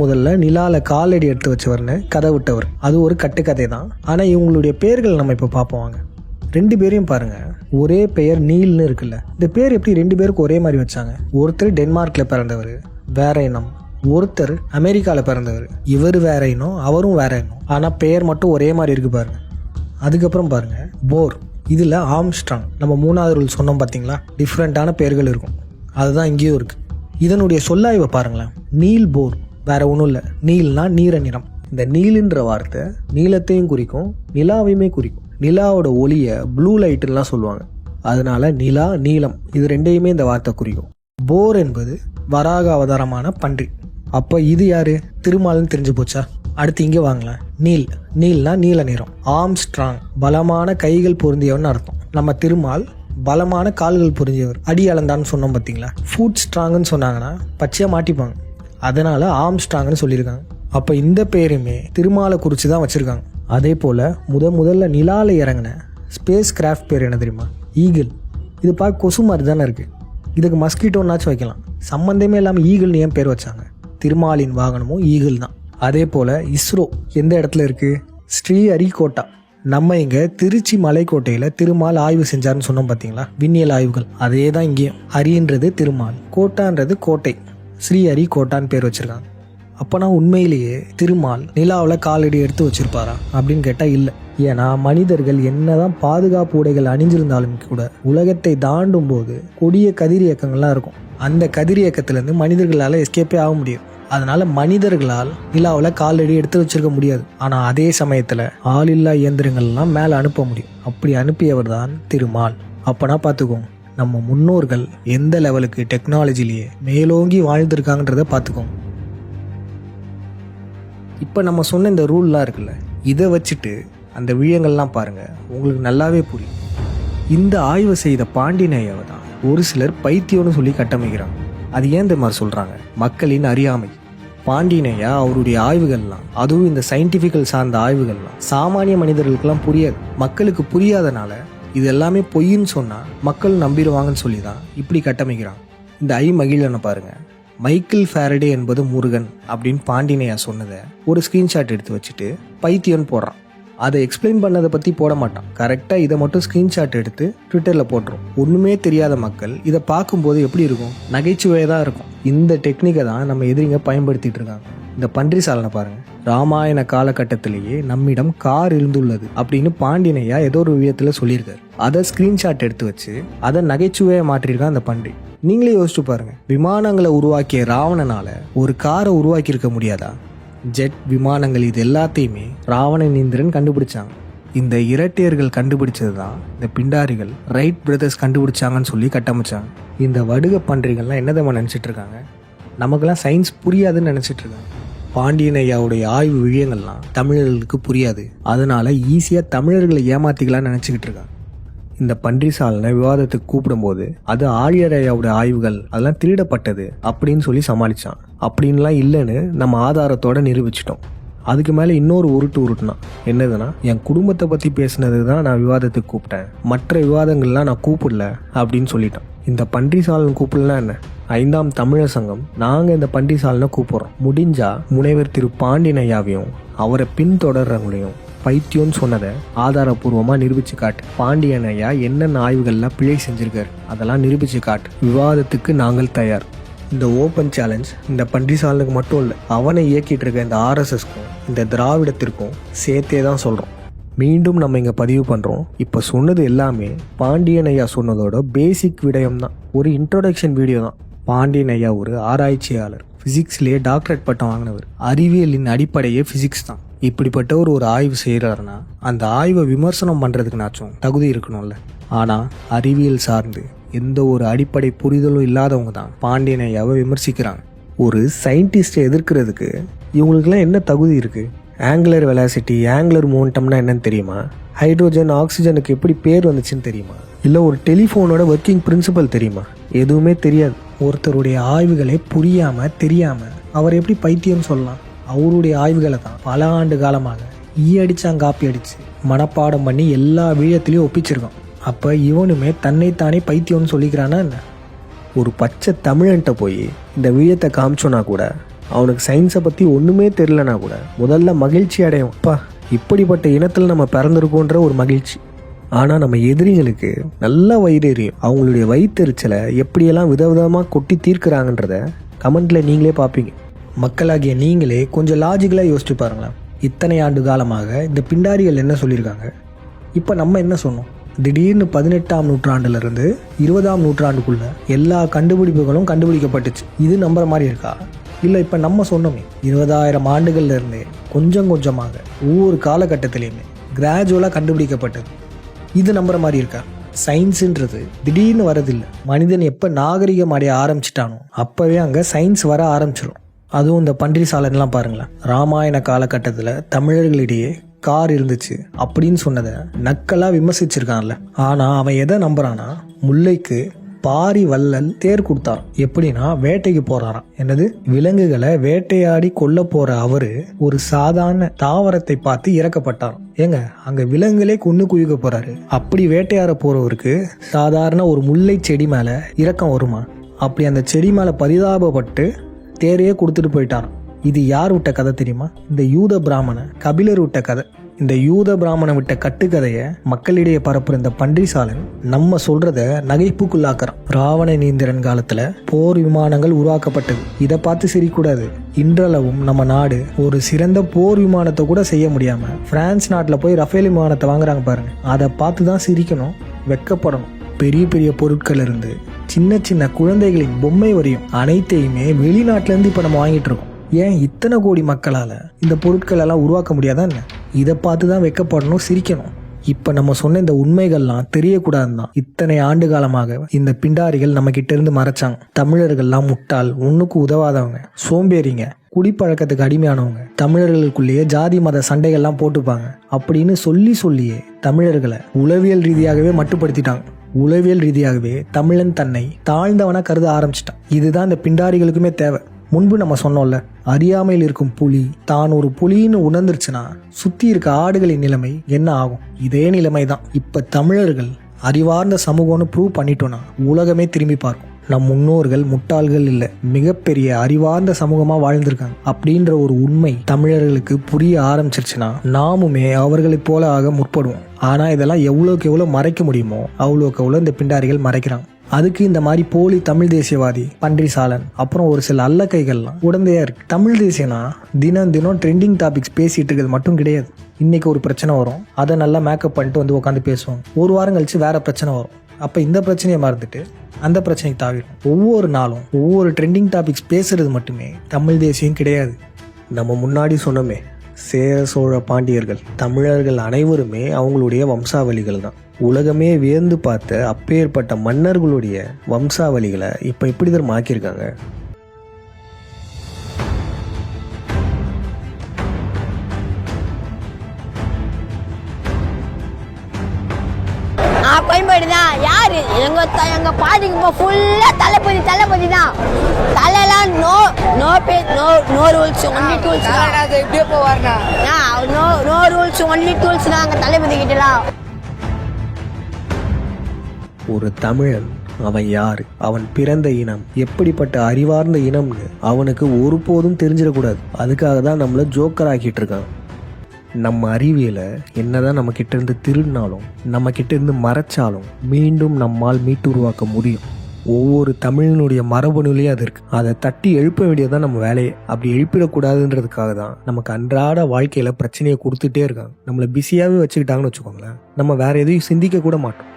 முதல்ல நிலால காலடி எடுத்து வச்சவர்னு கதை விட்டவர். அது ஒரு கட்டுக்கதை தான். ஆனால் இவங்களுடைய பேர்கள் நம்ம இப்போ பார்ப்போம் வாங்க. 2 பேரையும் பாருங்க, ஒரே பெயர் நீல்னு இருக்குல்ல. இந்த பேர் எப்படி 2 பேருக்கு ஒரே மாதிரி வச்சாங்க? ஒருத்தர் டென்மார்க்ல பிறந்தவர், வேற இனம். ஒருத்தர் அமெரிக்காவில் பிறந்தவர், இவர் வேற இனம், அவரும் வேற இனம். ஆனால் பெயர் மட்டும் ஒரே மாதிரி இருக்கு பாருங்க. அதுக்கப்புறம் பாருங்க போர், இதில் ஆம்ஸ்ட்ராங். நம்ம 3வது ரூல் சொன்னோம் பார்த்தீங்களா, டிஃப்ரெண்ட்டான பேர்கள் இருக்கும். அதுதான் இங்கேயும் இருக்கு. இதனுடைய சொல்லாய்வை பாருங்களேன். நீல் போர் வேற ஒன்றும் இல்லை. நீல்னா நீர நிறம். இந்த நீலுன்ற வார்த்தை நீளத்தையும் குறிக்கும், நிலாவையுமே குறிக்கும். நிலாவோட ஒளியை ப்ளூ லைட்டுலாம் சொல்லுவாங்க. அதனால நிலா, நீலம் இது 2யுமே இந்த வார்த்தை குறிக்கும். போர் என்பது வராக அவதாரமான பன்றி. அப்போ இது யாரு? திருமால்னு தெரிஞ்சு போச்சா? அடுத்து இங்கே வாங்கலாம். நீல்னா நீல நிறம். ஆம்ஸ்ட்ராங் பலமான கைகள் பொருந்தியவன் அர்த்தம். நம்ம திருமால் பலமான கால்கள் பொருந்தியவர், அடி அளந்தான்னு சொன்னோம் பார்த்தீங்களா. ஃபுட் ஸ்ட்ராங்குன்னு சொன்னாங்கன்னா பச்சையாக மாட்டிப்பாங்க. அதனால ஆம்ஸ்ட்ராங்னு சொல்லியிருக்காங்க. அப்போ இந்த பேருமே திருமாலை குறித்து தான் வச்சுருக்காங்க. அதே போல் முதல்ல நிலாவில் இறங்கின ஸ்பேஸ் கிராஃப்ட் பேர் என்ன தெரியுமா? ஈகிள். இது பார்க்க கொசு மாதிரி தானே இருக்குது. இதுக்கு மஸ்கிட்டோன்னாச்சும் வைக்கலாம். சம்மந்தமே இல்லாமல் ஈகிள்னு ஏன் பேர் வச்சாங்க? திருமாலின் வாகனமும் ஈகிள் தான். அதே போல் இஸ்ரோ எந்த இடத்துல இருக்குது? ஸ்ரீஹரிகோட்டா. நம்ம இங்கே திருச்சி மலைக்கோட்டையில் திருமால் ஆய்வு செஞ்சார்னு சொன்னோம் பார்த்தீங்களா, விண்ணியல் ஆய்வுகள். அதே தான் இங்கேயும். ஹரின்றது திருமால், கோட்டான்றது கோட்டை, ஸ்ரீஹரிகோட்டான்னு பேர் வச்சுருக்காங்க. அப்போனா உண்மையிலேயே திருமால் நிலாவில் காலடி எடுத்து வச்சிருப்பாரா அப்படின்னு கேட்டால் இல்லை. ஏன்னா மனிதர்கள் என்னதான் பாதுகாப்பு உடைகள் அணிஞ்சிருந்தாலும் கூட உலகத்தை தாண்டும் போது கொடிய கதிர் இயக்கங்கள்லாம் இருக்கும். அந்த கதிர் இயக்கத்திலேருந்து மனிதர்களால் எஸ்கேப்பே ஆக முடியும். அதனால மனிதர்களால் நிலாவில் காலடி எடுத்து வச்சிருக்க முடியாது. ஆனால் அதே சமயத்தில் ஆளில்லா இயந்திரங்கள்லாம் மேலே அனுப்ப முடியும். அப்படி அனுப்பியவர் தான் திருமால். அப்போனா பார்த்துக்கோங்க, நம்ம முன்னோர்கள் எந்த லெவலுக்கு டெக்னாலஜிலேயே மேலோங்கி வாழ்ந்துருக்காங்கன்றத பார்த்துக்கோங்க. இப்போ நம்ம சொன்ன இந்த ரூல்லாம் இருக்குல்ல, இதை வச்சுட்டு அந்த விஷயங்கள்லாம் பாருங்கள், உங்களுக்கு நல்லாவே புரியும். இந்த ஆய்வு செய்த பாண்டியன் ஐயாவை தான் ஒரு சிலர் பைத்தியம்னு சொல்லி கட்டமைக்கிறாங்க. அது ஏன் இந்த மாதிரி சொல்கிறாங்க? மக்களின் அறியாமை. பாண்டியன் ஐயா அவருடைய ஆய்வுகள்லாம், அதுவும் இந்த சயின்டிஃபிக்கல் சார்ந்த ஆய்வுகள்லாம் சாமானிய மனிதர்களுக்கெல்லாம் புரியாது. மக்களுக்கு புரியாதனால இது எல்லாமே பொய்ன்னு சொன்னால் மக்கள் நம்பிடுவாங்கன்னு சொல்லி தான் இப்படி கட்டமைக்கிறாங்க. இந்த மகிழனை பாருங்கள். மைக்கேல் ஃபாரடே என்பது முருகன் அப்படின்னு பாண்டியன் ஐயா சொன்னதை ஒரு ஸ்க்ரீன்ஷாட் எடுத்து வச்சுட்டு பைத்தியம்னு போடுறான். அதை எக்ஸ்பிளைன் பண்ணதை பற்றி போட மாட்டான். கரெக்டாக இதை மட்டும் ஸ்க்ரீன்ஷாட் எடுத்து ட்விட்டரில் போட்டுரும். ஒன்றுமே தெரியாத மக்கள் இதை பார்க்கும்போது எப்படி இருக்கும்? நகைச்சுவையாக தான் இருக்கும். இந்த டெக்னிக்கை தான் நம்ம எதிரிங்க பயன்படுத்திட்டு இருக்காங்க. இந்த பன்றி சாலனை பாருங்கள். ராமாயண காலகட்டத்திலேயே நம்மிடம் கார் இருந்துள்ளது அப்படின்னு பாண்டியன் ஐயா ஏதோ ஒரு விதத்தில் சொல்லியிருக்காரு. அதை ஸ்க்ரீன்ஷாட் எடுத்து வச்சு அதை நகைச்சுவையாக மாற்றிருக்கான் அந்த பன்றி. நீங்களே யோசிச்சு பாருங்க, விமானங்களை உருவாக்கிய ராவணனால ஒரு காரை உருவாக்கி இருக்க முடியாதா? ஜெட், விமானங்கள் இது எல்லாத்தையுமே ராவணன் இந்திரன் கண்டுபிடிச்சாங்க. இந்த இரட்டையர்கள் கண்டுபிடிச்சது தான் இந்த பிண்டாரிகள் ரைட் பிரதர்ஸ் கண்டுபிடிச்சாங்கன்னு சொல்லி கட்டமைச்சாங்க. இந்த வடுக பன்றிகள்லாம் என்னதான் நினச்சிட்டு இருக்காங்க? நமக்கெல்லாம் சயின்ஸ் புரியாதுன்னு நினச்சிட்டு இருக்காங்க. பாண்டியன் ஐயாவுடைய ஆய்வு விஷயங்கள்லாம் தமிழர்களுக்கு புரியாது. அதனால ஈஸியாக தமிழர்களை ஏமாத்திக்கலாம்னு நினச்சிக்கிட்டு இருக்காங்க. இந்த பன்றி சாலனை விவாதத்துக்கு கூப்பிடும்போது அது ஆழியர் ஐயாவோட ஆய்வுகள் அதெல்லாம் திருடப்பட்டது அப்படின்னு சொல்லி சமாளித்தான். அப்படின்லாம் இல்லைன்னு நம்ம ஆதாரத்தோட நிரூபிச்சிட்டோம். அதுக்கு மேலே இன்னொரு உருட்டுனா என்னதுன்னா, என் குடும்பத்தை பற்றி பேசினது தான் நான் விவாதத்துக்கு கூப்பிட்டேன், மற்ற விவாதங்கள்லாம் நான் கூப்பிடல அப்படின்னு சொல்லிட்டோம். இந்த பன்றி சாலன் கூப்பிடலாம் என்ன? 5ஆம் தமிழர் சங்கம் நாங்கள் இந்த பன்றி சாலனை கூப்பிட்றோம். முடிஞ்சா முனைவர் திரு பாண்டியன் ஐயாவையும் அவரை பின்தொடர்றவங்களையும் பைத்தியம்னு சொன்னதை ஆதாரபூர்வமாக நிரூபிச்சு காட்டு. பாண்டியன் ஐயா என்னென்ன ஆய்வுகள்லாம் பிழை செஞ்சிருக்காரு அதெல்லாம் நிரூபிச்சு காட்டு. விவாதத்துக்கு நாங்கள் தயார். இந்த ஓப்பன் சேலஞ்ச் இந்த பன்றி சாலனுக்கு மட்டும் இல்லை, அவனை இயக்கிட்டு இருக்க இந்த RSSக்கும் இந்த திராவிடத்திற்கும் சேர்த்தே தான் சொல்கிறோம். மீண்டும் நம்ம இங்கே பதிவு பண்ணுறோம். இப்போ சொன்னது எல்லாமே பாண்டியன் ஐயா சொன்னதோட பேசிக் விடயம் தான். ஒரு இன்ட்ரோடக்ஷன் வீடியோ தான். பாண்டியன் ஐயா ஒரு ஆராய்ச்சியாளர், ஃபிசிக்ஸ்லேயே டாக்டரேட் பட்டம் வாங்கினவர். அறிவியலின் அடிப்படையே ஃபிசிக்ஸ் தான். இப்படிப்பட்டவர் ஒரு ஆய்வு செய்கிறாருன்னா அந்த ஆய்வை விமர்சனம் பண்ணுறதுக்குனாச்சும் தகுதி இருக்கணும்ல. ஆனால் அறிவியல் சார்ந்து எந்த ஒரு அடிப்படை புரிதலும் இல்லாதவங்க தான் பாண்டியன் ஐயாவை விமர்சிக்கிறாங்க. ஒரு சயின்டிஸ்ட்டை எதிர்க்கிறதுக்கு இவங்களுக்குலாம் என்ன தகுதி இருக்குது? ஆங்குலர் வெலாசிட்டி, ஆங்குலர் மோமெண்டம்னா என்னன்னு தெரியுமா? ஹைட்ரோஜன் ஆக்சிஜனுக்கு எப்படி பேர் வந்துச்சுன்னு தெரியுமா? இல்லை ஒரு டெலிஃபோனோட ஒர்க்கிங் பிரின்சிபல் தெரியுமா? எதுவுமே தெரியாது. ஒருத்தருடைய ஆய்வுகளே புரியாமல் தெரியாமல் அவர் எப்படி பைத்தியம் சொல்லலாம்? அவருடைய ஆய்வுகளை தான் பல ஆண்டு காலமாக அடிச்சாங்க காப்பி அடித்து மனப்பாடம் பண்ணி எல்லா வீழத்திலையும் ஒப்பிச்சிருக்கான். அப்போ இவனுமே தன்னைத்தானே பைத்தியம்னு சொல்லிக்கிறானா என்ன? ஒரு பச்சை தமிழன்ட்ட போய் இந்த வீழத்தை காமிச்சோன்னா கூட அவனுக்கு சயின்ஸை பற்றி ஒன்றுமே தெரிலனா கூட முதல்ல மகிழ்ச்சி அடையும். அப்பா, இப்படிப்பட்ட இனத்தில் நம்ம பிறந்திருக்கோன்ற ஒரு மகிழ்ச்சி. ஆனால் நம்ம எதிரிகளுக்கு நல்லா வயிறு எரியும். அவங்களுடைய வயிற்றெரிச்சலை எப்படியெல்லாம் விதவிதமாக கொட்டி தீர்க்கிறாங்கன்றத கமெண்ட்டில் நீங்களே பார்ப்பீங்க. மக்களாகிய நீங்களே கொஞ்சம் லாஜிக்கலாக யோசிச்சு பாருங்களேன். இத்தனை ஆண்டு காலமாக இந்த பிண்டாரிகள் என்ன சொல்லியிருக்காங்க, இப்போ நம்ம என்ன சொன்னோம்? திடீர்னு 18ஆம் நூற்றாண்டுலேருந்து 20ஆம் நூற்றாண்டுக்குள்ள எல்லா கண்டுபிடிப்புகளும் கண்டுபிடிக்கப்பட்டுச்சு. இது நம்புற மாதிரி இருக்கா? இல்லை இப்போ நம்ம சொன்னோமே 20,000 ஆண்டுகள்லேருந்தே கொஞ்சம் கொஞ்சமாக ஒவ்வொரு காலகட்டத்திலையுமே கிராஜுவலாக கண்டுபிடிக்கப்பட்டது. இது நம்புற மாதிரி இருக்கா? சயின்ஸுன்றது திடீர்னு வரதில்லை. மனிதன் எப்போ நாகரிகம் அடைய ஆரம்பிச்சிட்டானோ அப்போவே அங்கே சயின்ஸ் வர ஆரம்பிச்சிடும். அதுவும் இந்த பன்றி சாலைலாம் பாருங்களேன். ராமாயண காலகட்டத்தில் தமிழர்களிடையே கார் இருந்துச்சு அப்படின்னு சொன்னதை நக்கலாக விமர்சிச்சிருக்கான்ல. ஆனால் அவன் எதை நம்புறானா, முல்லைக்கு பாரி வள்ளல் தேர் கொடுத்தார். எப்படின்னா வேட்டைக்கு போறாராம். என்னது, விலங்குகளை வேட்டையாடி கொல்ல போற அவரு ஒரு சாதாரண தாவரத்தை பார்த்து இறக்கப்பட்டாராம். ஏங்க, அங்க விலங்குகளே கொன்னு குவிக்க போறாரு. அப்படி வேட்டையாட போறவருக்கு சாதாரண ஒரு முல்லை செடி மேல இரக்கம் வருமா? அப்படி அந்த செடி மேல பரிதாபப்பட்டு தேரையே கொடுத்துட்டு போயிட்டாராம். இது யார் விட்ட கதை தெரியுமா? இந்த யூத பிராமண கபிலர் விட்ட கதை. இந்த யூத பிராமணன் விட்ட கட்டுக்கதையை மக்களிடையே பரப்புற இந்த பன்றிசாலன் நம்ம சொல்றத நகைப்புக்குள்ளாக்குறான். ராவணேந்திரன் காலத்துல போர் விமானங்கள் உருவாக்கப்பட்டது. இதை பார்த்து சிரிக்கூடாது. இன்றளவும் நம்ம நாடு ஒரு சிறந்த போர் விமானத்தை கூட செய்ய முடியாம பிரான்ஸ் நாட்டில் போய் ரஃபேல் விமானத்தை வாங்குறாங்க பாருங்க. அதை பார்த்து தான் சிரிக்கணும், வெட்கப்படணும். பெரிய பெரிய பொருட்கள் இருந்து சின்ன சின்ன குழந்தைகளின் பொம்மை வரையும் அனைத்தையுமே வெளிநாட்டுல இருந்து இப்ப நம்ம வாங்கிட்டு இருக்கோம். ஏன் இத்தனை கோடி மக்களால் இந்த பொருட்கள் எல்லாம் உருவாக்க முடியாதா என்ன? இதை பார்த்து தான் வெட்கப்படணும், சிரிக்கணும். இப்போ நம்ம சொன்ன இந்த உண்மைகள்லாம் தெரியக்கூடாதுன்னு தான் இத்தனை ஆண்டு காலமாக இந்த பிண்டாரிகள் நம்ம கிட்ட இருந்து மறைச்சாங்க. தமிழர்கள்லாம் முட்டாள், ஒன்றுக்கு உதவாதவங்க, சோம்பேறிங்க, குடிப்பழக்கத்துக்கு அடிமையானவங்க, தமிழர்களுக்குள்ளேயே ஜாதி மத சண்டைகள்லாம் போட்டுப்பாங்க அப்படின்னு சொல்லியே தமிழர்களை உளவியல் ரீதியாகவே மட்டுப்படுத்திட்டாங்க. உளவியல் ரீதியாகவே தமிழன் தன்னை தாழ்ந்தவனா கருத ஆரம்பிச்சிட்டான். இதுதான் இந்த பிண்டாரிகளுக்குமே தேவை. முன்பு நம்ம சொன்னோம்ல, அறியாமையில் இருக்கும் புலி தான் ஒரு புலின்னு உணர்ந்துருச்சுன்னா சுத்தி இருக்க ஆடுகளின் நிலைமை என்ன ஆகும்? இதே நிலைமை தான் இப்ப தமிழர்கள் அறிவார்ந்த சமூகம்னு ப்ரூவ் பண்ணிட்டோம்னா உலகமே திரும்பி பார்க்கும். நம் முன்னோர்கள் முட்டாள்கள் இல்லை, மிகப்பெரிய அறிவார்ந்த சமூகமா வாழ்ந்திருக்காங்க அப்படின்ற ஒரு உண்மை தமிழர்களுக்கு புரிய ஆரம்பிச்சிருச்சுன்னா நாமுமே அவர்களைப் போல ஆக முற்படுவோம். ஆனா இதெல்லாம் எவ்வளோக்கு எவ்வளோ மறைக்க முடியுமோ அவ்வளோக்கு எவ்வளோ இந்த பிண்டாரிகள் மறைக்கிறாங்க. அதுக்கு இந்த மாதிரி போலி தமிழ் தேசியவாதி பன்றிசாலன் அப்புறம் ஒரு சில அல்லக்கைகள்லாம் உடந்தையா இருக்கு. தமிழ் தேசியனா தினம் தினம் ட்ரெண்டிங் டாபிக்ஸ் பேசிட்டு இருக்கிறது மட்டும் கிடையாது. இன்னைக்கு ஒரு பிரச்சனை வரும், அதை நல்லா மேக்கப் பண்ணிட்டு வந்து உட்காந்து பேசுவாங்க. ஒரு வாரம் கழிச்சு வேற பிரச்சனை வரும். அப்போ இந்த பிரச்சனையை மறந்துட்டு அந்த பிரச்சனைக்கு தாவிடும். ஒவ்வொரு நாளும் ஒவ்வொரு ட்ரெண்டிங் டாபிக்ஸ் பேசுறது மட்டுமே தமிழ் தேசியம் கிடையாது. நம்ம முன்னாடி சொன்னோமே, சேர சோழ பாண்டியர்கள், தமிழர்கள் அனைவருமே அவங்களுடைய வம்சாவளிகள் தான். உலகமே வியந்து பார்த்த அப்பேற்பட்ட மன்னர்களுடைய வம்சாவளிகளை இப்போ எப்படி தான் ஆக்கியிருக்காங்க. கோயம்பேடு தான். யாரு எங்க பாதிக்கு ஃபுல்லா தளபதி தான். தலைலாம் நோ ரூல்ஸ் ஒன்லி டூல்ஸ். எப்படியோ போவார்னா நோ ரூல்ஸ் ஒன்லி டூல்ஸ் தான் அங்க தளபதி கிட்டலாம். ஒரு தமிழன் அவன் யாரு, அவன் பிறந்த இனம் எப்படிப்பட்ட அறிவார்ந்த இனம்னு அவனுக்கு ஒருபோதும் தெரிஞ்சிடக்கூடாது. அதுக்காக தான் நம்மள ஜோக்கர் ஆக்கிட்டு இருக்கான். நம்ம அறிவியலை என்னதான் நம்ம கிட்ட இருந்து திருடினாலும் நம்ம கிட்ட இருந்து மறைச்சாலும் மீண்டும் நம்மால் மீட்டு உருவாக்க முடியும். ஒவ்வொரு தமிழனுடைய மரபணுலேயே அது இருக்கு. அதை தட்டி எழுப்ப வேண்டியதான் நம்ம வேலையை. அப்படி எழுப்பிடக்கூடாதுன்றதுக்காக தான் நமக்கு அன்றாட வாழ்க்கையில பிரச்சனையை கொடுத்துட்டே இருக்காங்க. நம்மளை பிஸியாகவே வச்சுக்கிட்டாங்கன்னு வச்சுக்கோங்களேன், நம்ம வேற எதையும் சிந்திக்க கூட மாட்டோம்.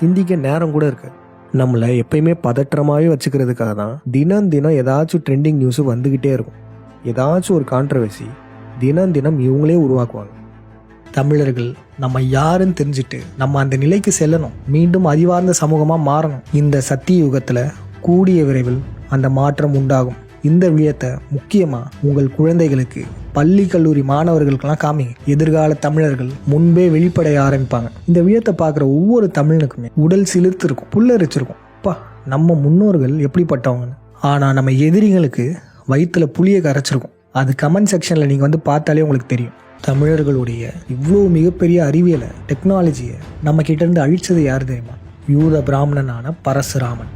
சிந்திக்க நேரம் கூட இருக்காது. நம்மளை எப்பயுமே பதற்றமாகவே வச்சுக்கிறதுக்காக தான் தினம் தினம் ஏதாச்சும் ட்ரெண்டிங் நியூஸு வந்துக்கிட்டே இருக்கும். ஏதாச்சும் ஒரு கான்ட்ரவர்சி தினம் தினம் இவங்களே உருவாக்குவாங்க. தமிழர்கள் நம்ம யாருன்னு தெரிஞ்சுட்டு நம்ம அந்த நிலைக்கு செல்லணும், மீண்டும் அறிவார்ந்த சமூகமாக மாறணும். இந்த சத்திய யுகத்தில் கூடிய விரைவில் அந்த மாற்றம் உண்டாகும். இந்த விடயத்தை முக்கியமாக உங்கள் குழந்தைகளுக்கு பள்ளி கல்லூரி மாணவர்களுக்கெல்லாம் காமிங்க. எதிர்கால தமிழர்கள் முன்பே வெளிப்படைய ஆரம்பிப்பாங்க. இந்த விழத்தை பார்க்குற ஒவ்வொரு தமிழனுக்குமே உடல் சிலிர்த்து இருக்கும், புல்லரிச்சிருக்கும். அப்பா, நம்ம முன்னோர்கள் எப்படிப்பட்டவங்கன்னு. ஆனால் நம்ம எதிரிகளுக்கு வயிற்றுல புளியை கரைச்சிருக்கும். அது கமெண்ட் செக்ஷனில் நீங்கள் வந்து பார்த்தாலே உங்களுக்கு தெரியும். தமிழர்களுடைய இவ்வளோ மிகப்பெரிய அறிவியலை, டெக்னாலஜியை நம்ம கிட்டேருந்து அழிச்சது யார் தெரியுமா? யூத பிராமணனான பரசுராமன்.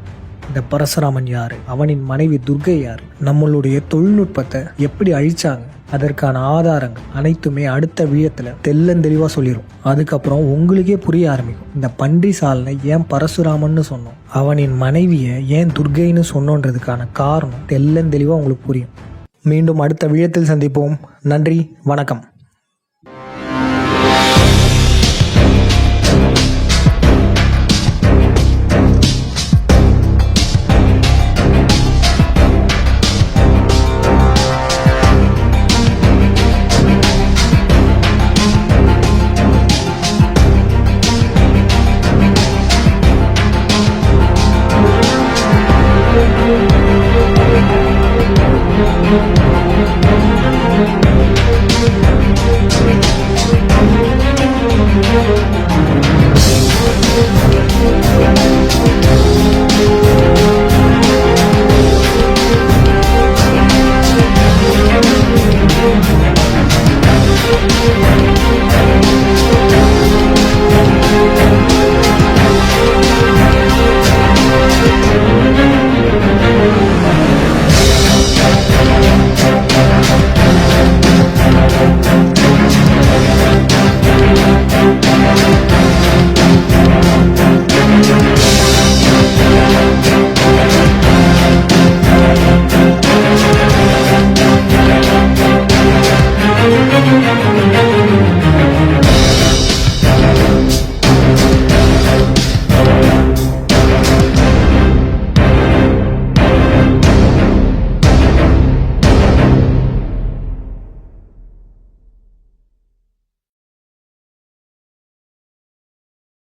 இந்த பரசுராமன் யாரு, அவனின் மனைவி துர்கை யாரு, நம்மளுடைய தொழில்நுட்பத்தை எப்படி அழிச்சாங்க, அதற்கான ஆதாரங்கள் அனைத்துமே அடுத்த விழயத்தில் தெள்ளந்தெளிவாக சொல்லிடும். அதுக்கப்புறம் உங்களுக்கே புரிய ஆரம்பிக்கும், இந்த பன்றி சாலனை ஏன் பரசுராமன்னு சொன்னோம், அவனின் மனைவியை ஏன் துர்கைன்னு சொன்னோன்றதுக்கான காரணம் தெள்ளந்தெளிவாக உங்களுக்கு புரியும். மீண்டும் அடுத்த விழயத்தில் சந்திப்போம். நன்றி, வணக்கம்.